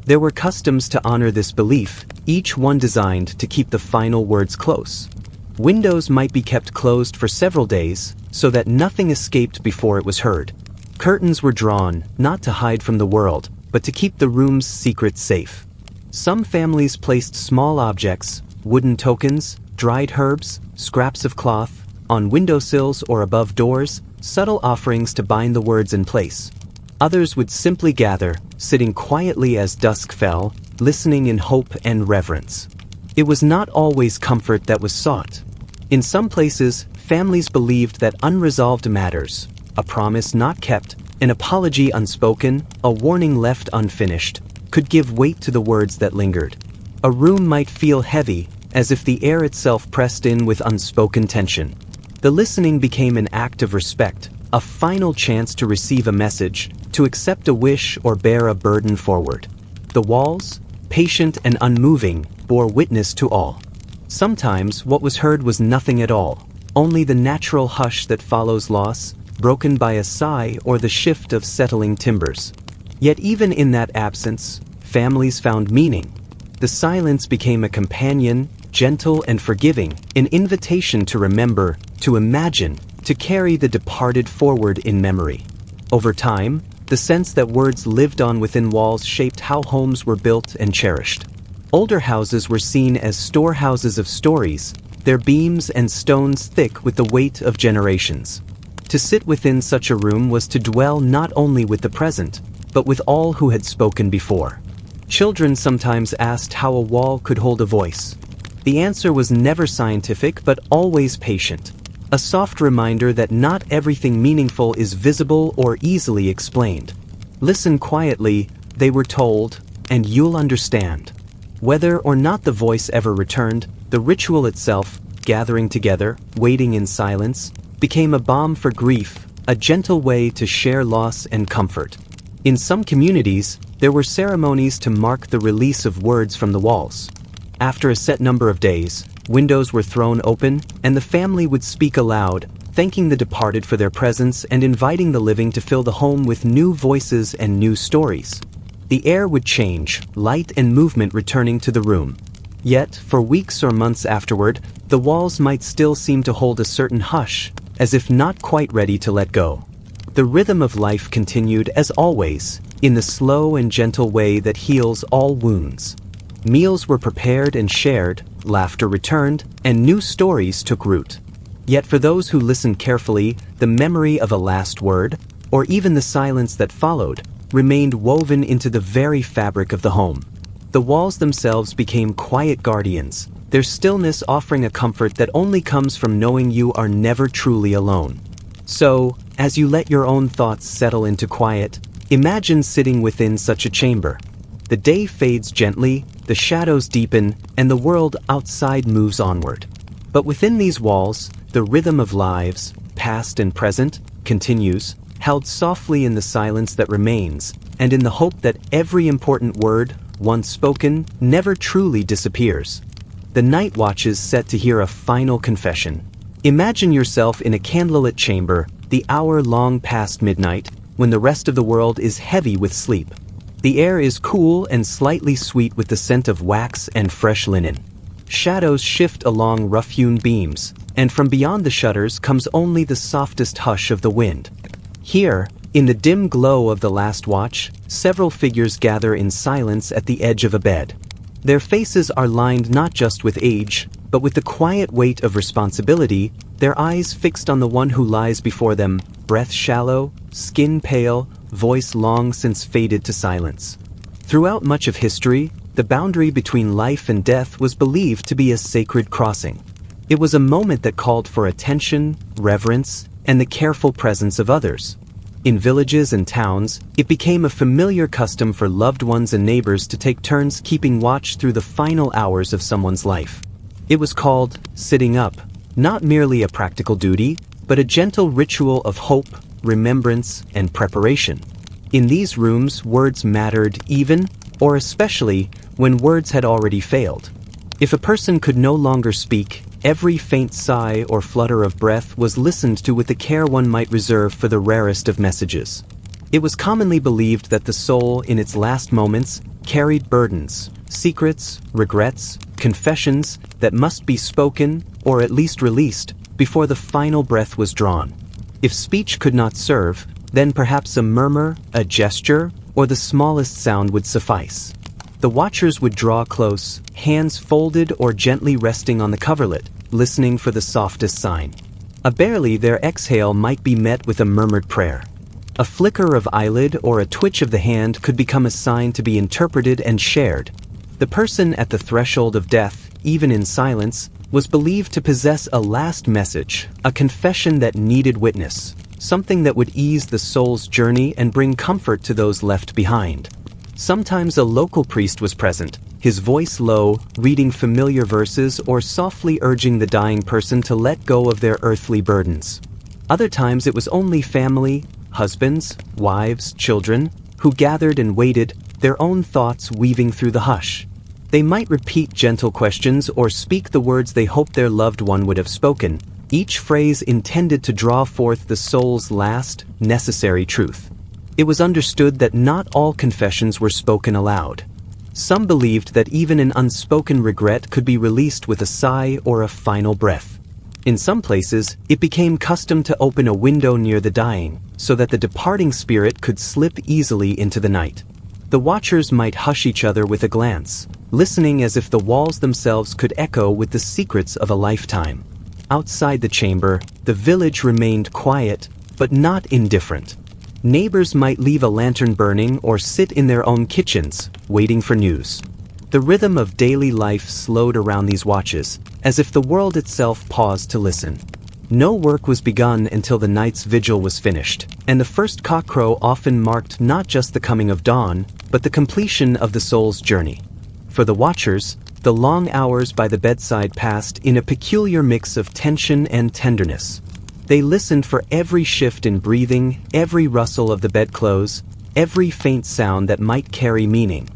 There were customs to honor this belief, each one designed to keep the final words close. Windows might be kept closed for several days, so that nothing escaped before it was heard. Curtains were drawn, not to hide from the world, but to keep the room's secrets safe. Some families placed small objects, wooden tokens, dried herbs, scraps of cloth, on windowsills or above doors, subtle offerings to bind the words in place. Others would simply gather, sitting quietly as dusk fell, listening in hope and reverence. It was not always comfort that was sought. In some places, families believed that unresolved matters, a promise not kept, an apology unspoken, a warning left unfinished, could give weight to the words that lingered. A room might feel heavy, as if the air itself pressed in with unspoken tension. The listening became an act of respect, a final chance to receive a message, to accept a wish or bear a burden forward. The walls, patient and unmoving, bore witness to all. Sometimes what was heard was nothing at all, only the natural hush that follows loss, broken by a sigh or the shift of settling timbers. Yet even in that absence, families found meaning. The silence became a companion, gentle and forgiving, an invitation to remember, to imagine, to carry the departed forward in memory. Over time, the sense that words lived on within walls shaped how homes were built and cherished. Older houses were seen as storehouses of stories, their beams and stones thick with the weight of generations. To sit within such a room was to dwell not only with the present, but with all who had spoken before. Children sometimes asked how a wall could hold a voice. The answer was never scientific but always patient. A soft reminder that not everything meaningful is visible or easily explained. Listen quietly, they were told, and you'll understand. Whether or not the voice ever returned, the ritual itself, gathering together, waiting in silence, became a balm for grief, a gentle way to share loss and comfort. In some communities, there were ceremonies to mark the release of words from the walls. After a set number of days, windows were thrown open, and the family would speak aloud, thanking the departed for their presence and inviting the living to fill the home with new voices and new stories. The air would change, light and movement returning to the room. Yet, for weeks or months afterward, the walls might still seem to hold a certain hush, as if not quite ready to let go. The rhythm of life continued as always, in the slow and gentle way that heals all wounds. Meals were prepared and shared, laughter returned, and new stories took root. Yet for those who listened carefully, the memory of a last word, or even the silence that followed, remained woven into the very fabric of the home. The walls themselves became quiet guardians, their stillness offering a comfort that only comes from knowing you are never truly alone. So, as you let your own thoughts settle into quiet, imagine sitting within such a chamber. The day fades gently, the shadows deepen, and the world outside moves onward. But within these walls, the rhythm of lives, past and present, continues, held softly in the silence that remains, and in the hope that every important word, once spoken, never truly disappears. The night watches set to hear a final confession. Imagine yourself in a candlelit chamber, the hour long past midnight, when the rest of the world is heavy with sleep. The air is cool and slightly sweet with the scent of wax and fresh linen. Shadows shift along rough-hewn beams, and from beyond the shutters comes only the softest hush of the wind. Here, in the dim glow of the last watch, several figures gather in silence at the edge of a bed. Their faces are lined not just with age, but with the quiet weight of responsibility, their eyes fixed on the one who lies before them, breath shallow, skin pale, voice long since faded to silence. Throughout much of history, the boundary between life and death was believed to be a sacred crossing. It was a moment that called for attention, reverence, and the careful presence of others. In villages and towns, it became a familiar custom for loved ones and neighbors to take turns keeping watch through the final hours of someone's life. It was called sitting up, not merely a practical duty, but a gentle ritual of hope, remembrance, and preparation. In these rooms, words mattered even, or especially, when words had already failed. If a person could no longer speak, every faint sigh or flutter of breath was listened to with the care one might reserve for the rarest of messages. It was commonly believed that the soul, in its last moments, carried burdens, secrets, regrets, confessions that must be spoken, or at least released, before the final breath was drawn. If speech could not serve, then perhaps a murmur, a gesture, or the smallest sound would suffice. The watchers would draw close, hands folded or gently resting on the coverlet, listening for the softest sign. Barely their exhale might be met with a murmured prayer. A flicker of eyelid or a twitch of the hand could become a sign to be interpreted and shared. The person at the threshold of death, even in silence, was believed to possess a last message, a confession that needed witness, something that would ease the soul's journey and bring comfort to those left behind. Sometimes a local priest was present, his voice low, reading familiar verses or softly urging the dying person to let go of their earthly burdens. Other times it was only family, husbands, wives, children, who gathered and waited, their own thoughts weaving through the hush. They might repeat gentle questions or speak the words they hoped their loved one would have spoken, each phrase intended to draw forth the soul's last, necessary truth. It was understood that not all confessions were spoken aloud. Some believed that even an unspoken regret could be released with a sigh or a final breath. In some places, it became custom to open a window near the dying, so that the departing spirit could slip easily into the night. The watchers might hush each other with a glance, listening as if the walls themselves could echo with the secrets of a lifetime. Outside the chamber, the village remained quiet, but not indifferent. Neighbors might leave a lantern burning or sit in their own kitchens, waiting for news. The rhythm of daily life slowed around these watches, as if the world itself paused to listen. No work was begun until the night's vigil was finished, and the first cockcrow often marked not just the coming of dawn, but the completion of the soul's journey. For the watchers, the long hours by the bedside passed in a peculiar mix of tension and tenderness. They listened for every shift in breathing, every rustle of the bedclothes, every faint sound that might carry meaning.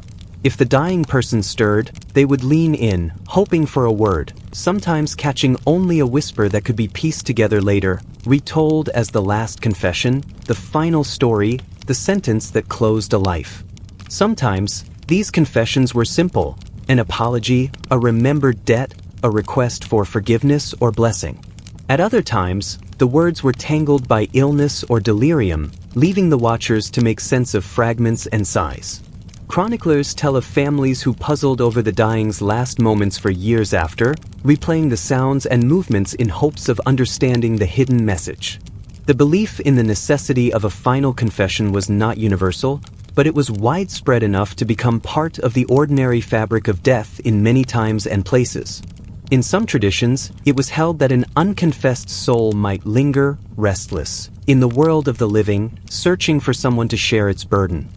If the dying person stirred, they would lean in, hoping for a word, sometimes catching only a whisper that could be pieced together later, retold as the last confession, the final story, the sentence that closed a life. Sometimes, these confessions were simple: an apology, a remembered debt, a request for forgiveness or blessing. At other times, the words were tangled by illness or delirium, leaving the watchers to make sense of fragments and sighs. Chroniclers tell of families who puzzled over the dying's last moments for years after, replaying the sounds and movements in hopes of understanding the hidden message. The belief in the necessity of a final confession was not universal, but it was widespread enough to become part of the ordinary fabric of death in many times and places. In some traditions, it was held that an unconfessed soul might linger, restless, in the world of the living, searching for someone to share its burden.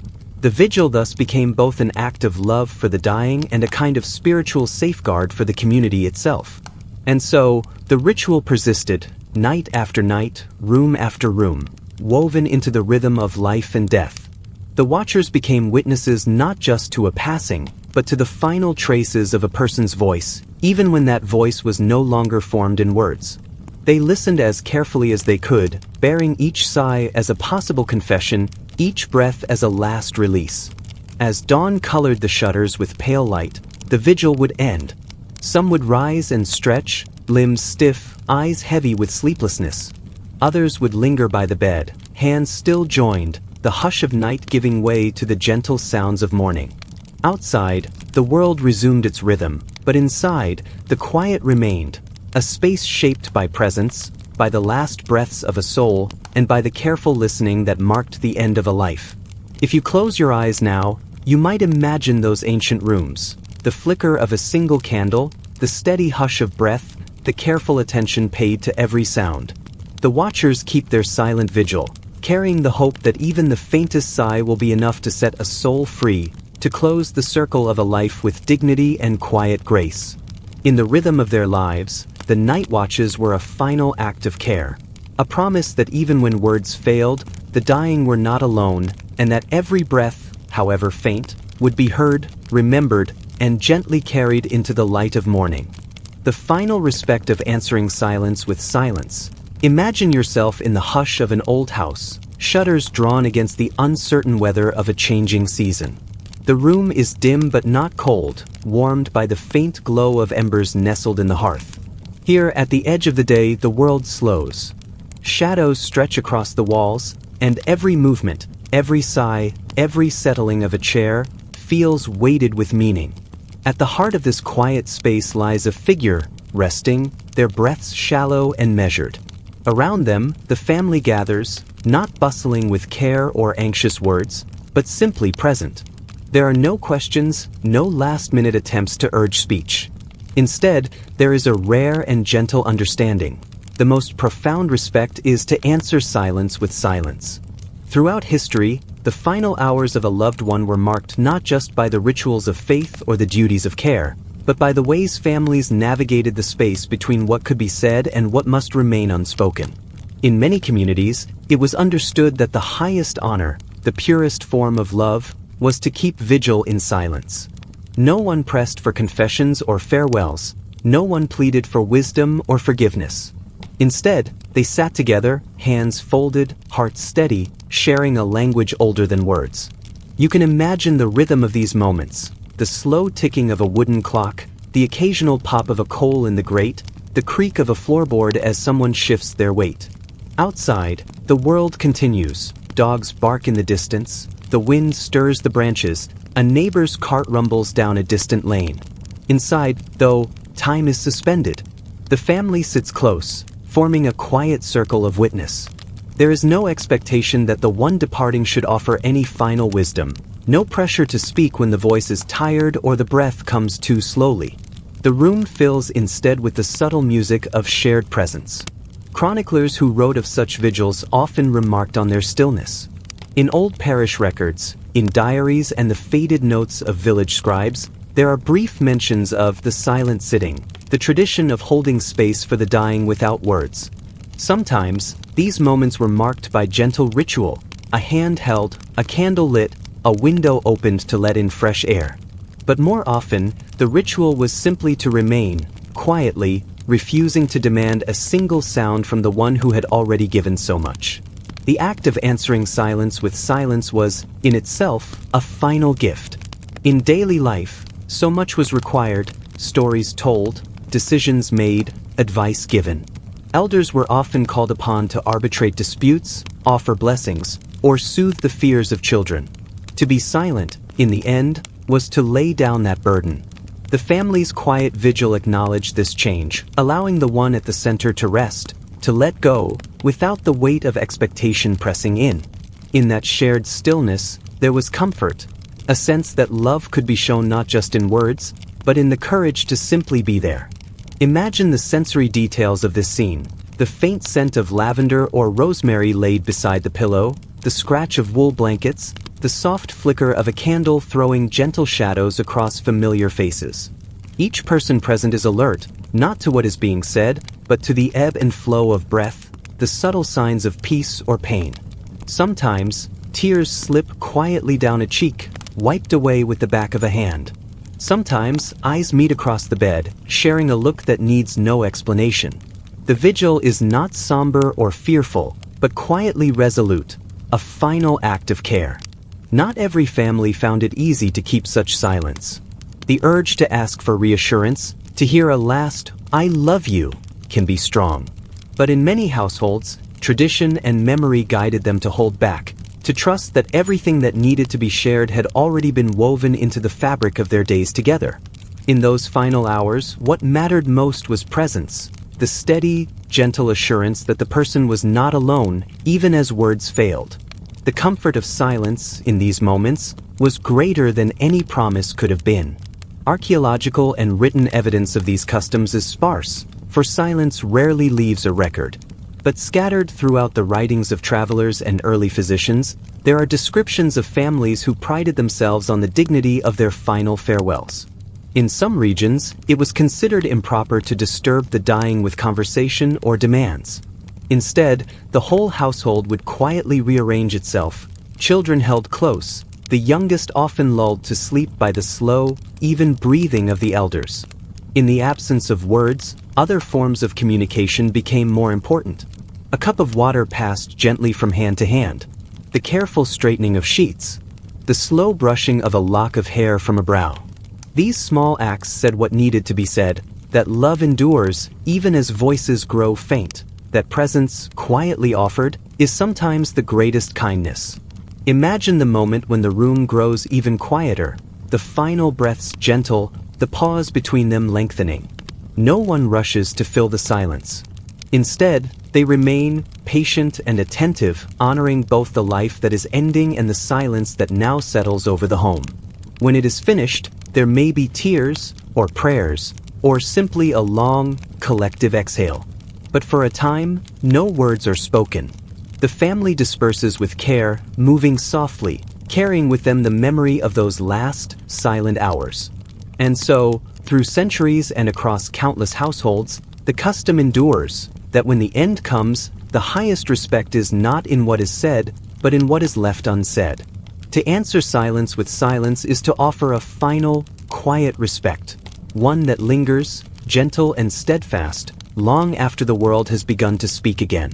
The vigil thus became both an act of love for the dying and a kind of spiritual safeguard for the community itself. And so, the ritual persisted, night after night, room after room, woven into the rhythm of life and death. The watchers became witnesses not just to a passing, but to the final traces of a person's voice, even when that voice was no longer formed in words. They listened as carefully as they could, bearing each sigh as a possible confession, each breath as a last release. As dawn colored the shutters with pale light, the vigil would end. Some would rise and stretch, limbs stiff, eyes heavy with sleeplessness. Others would linger by the bed, hands still joined, the hush of night giving way to the gentle sounds of morning. Outside, the world resumed its rhythm, but inside, the quiet remained, a space shaped by presence, by the last breaths of a soul, and by the careful listening that marked the end of a life. If you close your eyes now, you might imagine those ancient rooms, the flicker of a single candle, the steady hush of breath, the careful attention paid to every sound. The watchers keep their silent vigil, carrying the hope that even the faintest sigh will be enough to set a soul free, to close the circle of a life with dignity and quiet grace. In the rhythm of their lives, the night watches were a final act of care, a promise that even when words failed, the dying were not alone, and that every breath, however faint, would be heard, remembered, and gently carried into the light of morning. The final respect of answering silence with silence. Imagine yourself in the hush of an old house, shutters drawn against the uncertain weather of a changing season. The room is dim but not cold, warmed by the faint glow of embers nestled in the hearth. Here, at the edge of the day, the world slows. Shadows stretch across the walls, and every movement, every sigh, every settling of a chair, feels weighted with meaning. At the heart of this quiet space lies a figure, resting, their breaths shallow and measured. Around them, the family gathers, not bustling with care or anxious words, but simply present. There are no questions, no last-minute attempts to urge speech. Instead, there is a rare and gentle understanding. The most profound respect is to answer silence with silence. Throughout history, the final hours of a loved one were marked not just by the rituals of faith or the duties of care, but by the ways families navigated the space between what could be said and what must remain unspoken. In many communities, it was understood that the highest honor, the purest form of love, was to keep vigil in silence. No one pressed for confessions or farewells, no one pleaded for wisdom or forgiveness. Instead, they sat together, hands folded, hearts steady, sharing a language older than words. You can imagine the rhythm of these moments, the slow ticking of a wooden clock, the occasional pop of a coal in the grate, the creak of a floorboard as someone shifts their weight. Outside, the world continues. Dogs bark in the distance, the wind stirs the branches, a neighbor's cart rumbles down a distant lane. Inside, though, time is suspended. The family sits close, forming a quiet circle of witness. There is no expectation that the one departing should offer any final wisdom, no pressure to speak when the voice is tired or the breath comes too slowly. The room fills instead with the subtle music of shared presence. Chroniclers who wrote of such vigils often remarked on their stillness. In old parish records, in diaries and the faded notes of village scribes, there are brief mentions of the silent sitting, the tradition of holding space for the dying without words. Sometimes, these moments were marked by gentle ritual, a hand held, a candle lit, a window opened to let in fresh air. But more often, the ritual was simply to remain, quietly, refusing to demand a single sound from the one who had already given so much. The act of answering silence with silence was, in itself, a final gift. In daily life, so much was required, stories told, decisions made, advice given. Elders were often called upon to arbitrate disputes, offer blessings, or soothe the fears of children. To be silent, in the end, was to lay down that burden. The family's quiet vigil acknowledged this change, allowing the one at the center to rest, to let go, without the weight of expectation pressing in. In that shared stillness, there was comfort, a sense that love could be shown not just in words, but in the courage to simply be there. Imagine the sensory details of this scene, the faint scent of lavender or rosemary laid beside the pillow, the scratch of wool blankets, the soft flicker of a candle throwing gentle shadows across familiar faces. Each person present is alert, not to what is being said, but to the ebb and flow of breath, the subtle signs of peace or pain. Sometimes, tears slip quietly down a cheek, wiped away with the back of a hand. Sometimes, eyes meet across the bed, sharing a look that needs no explanation. The vigil is not somber or fearful, but quietly resolute, a final act of care. Not every family found it easy to keep such silence. The urge to ask for reassurance, to hear a last, "I love you," can be strong. But in many households, tradition and memory guided them to hold back, to trust that everything that needed to be shared had already been woven into the fabric of their days together. In those final hours, what mattered most was presence, the steady, gentle assurance that the person was not alone, even as words failed. The comfort of silence, in these moments, was greater than any promise could have been. Archaeological and written evidence of these customs is sparse, for silence rarely leaves a record. But scattered throughout the writings of travelers and early physicians, there are descriptions of families who prided themselves on the dignity of their final farewells. In some regions, it was considered improper to disturb the dying with conversation or demands. Instead, the whole household would quietly rearrange itself, children held close, the youngest often lulled to sleep by the slow, even breathing of the elders. In the absence of words, other forms of communication became more important. A cup of water passed gently from hand to hand, the careful straightening of sheets, the slow brushing of a lock of hair from a brow. These small acts said what needed to be said, that love endures even as voices grow faint, that presence, quietly offered, is sometimes the greatest kindness. Imagine the moment when the room grows even quieter, the final breaths gentle, the pause between them lengthening. No one rushes to fill the silence. Instead, they remain patient and attentive, honoring both the life that is ending and the silence that now settles over the home. When it is finished, there may be tears, or prayers, or simply a long, collective exhale. But for a time, no words are spoken. The family disperses with care, moving softly, carrying with them the memory of those last, silent hours. And so, through centuries and across countless households, the custom endures, that when the end comes, the highest respect is not in what is said, but in what is left unsaid. To answer silence with silence is to offer a final, quiet respect, one that lingers, gentle and steadfast, long after the world has begun to speak again.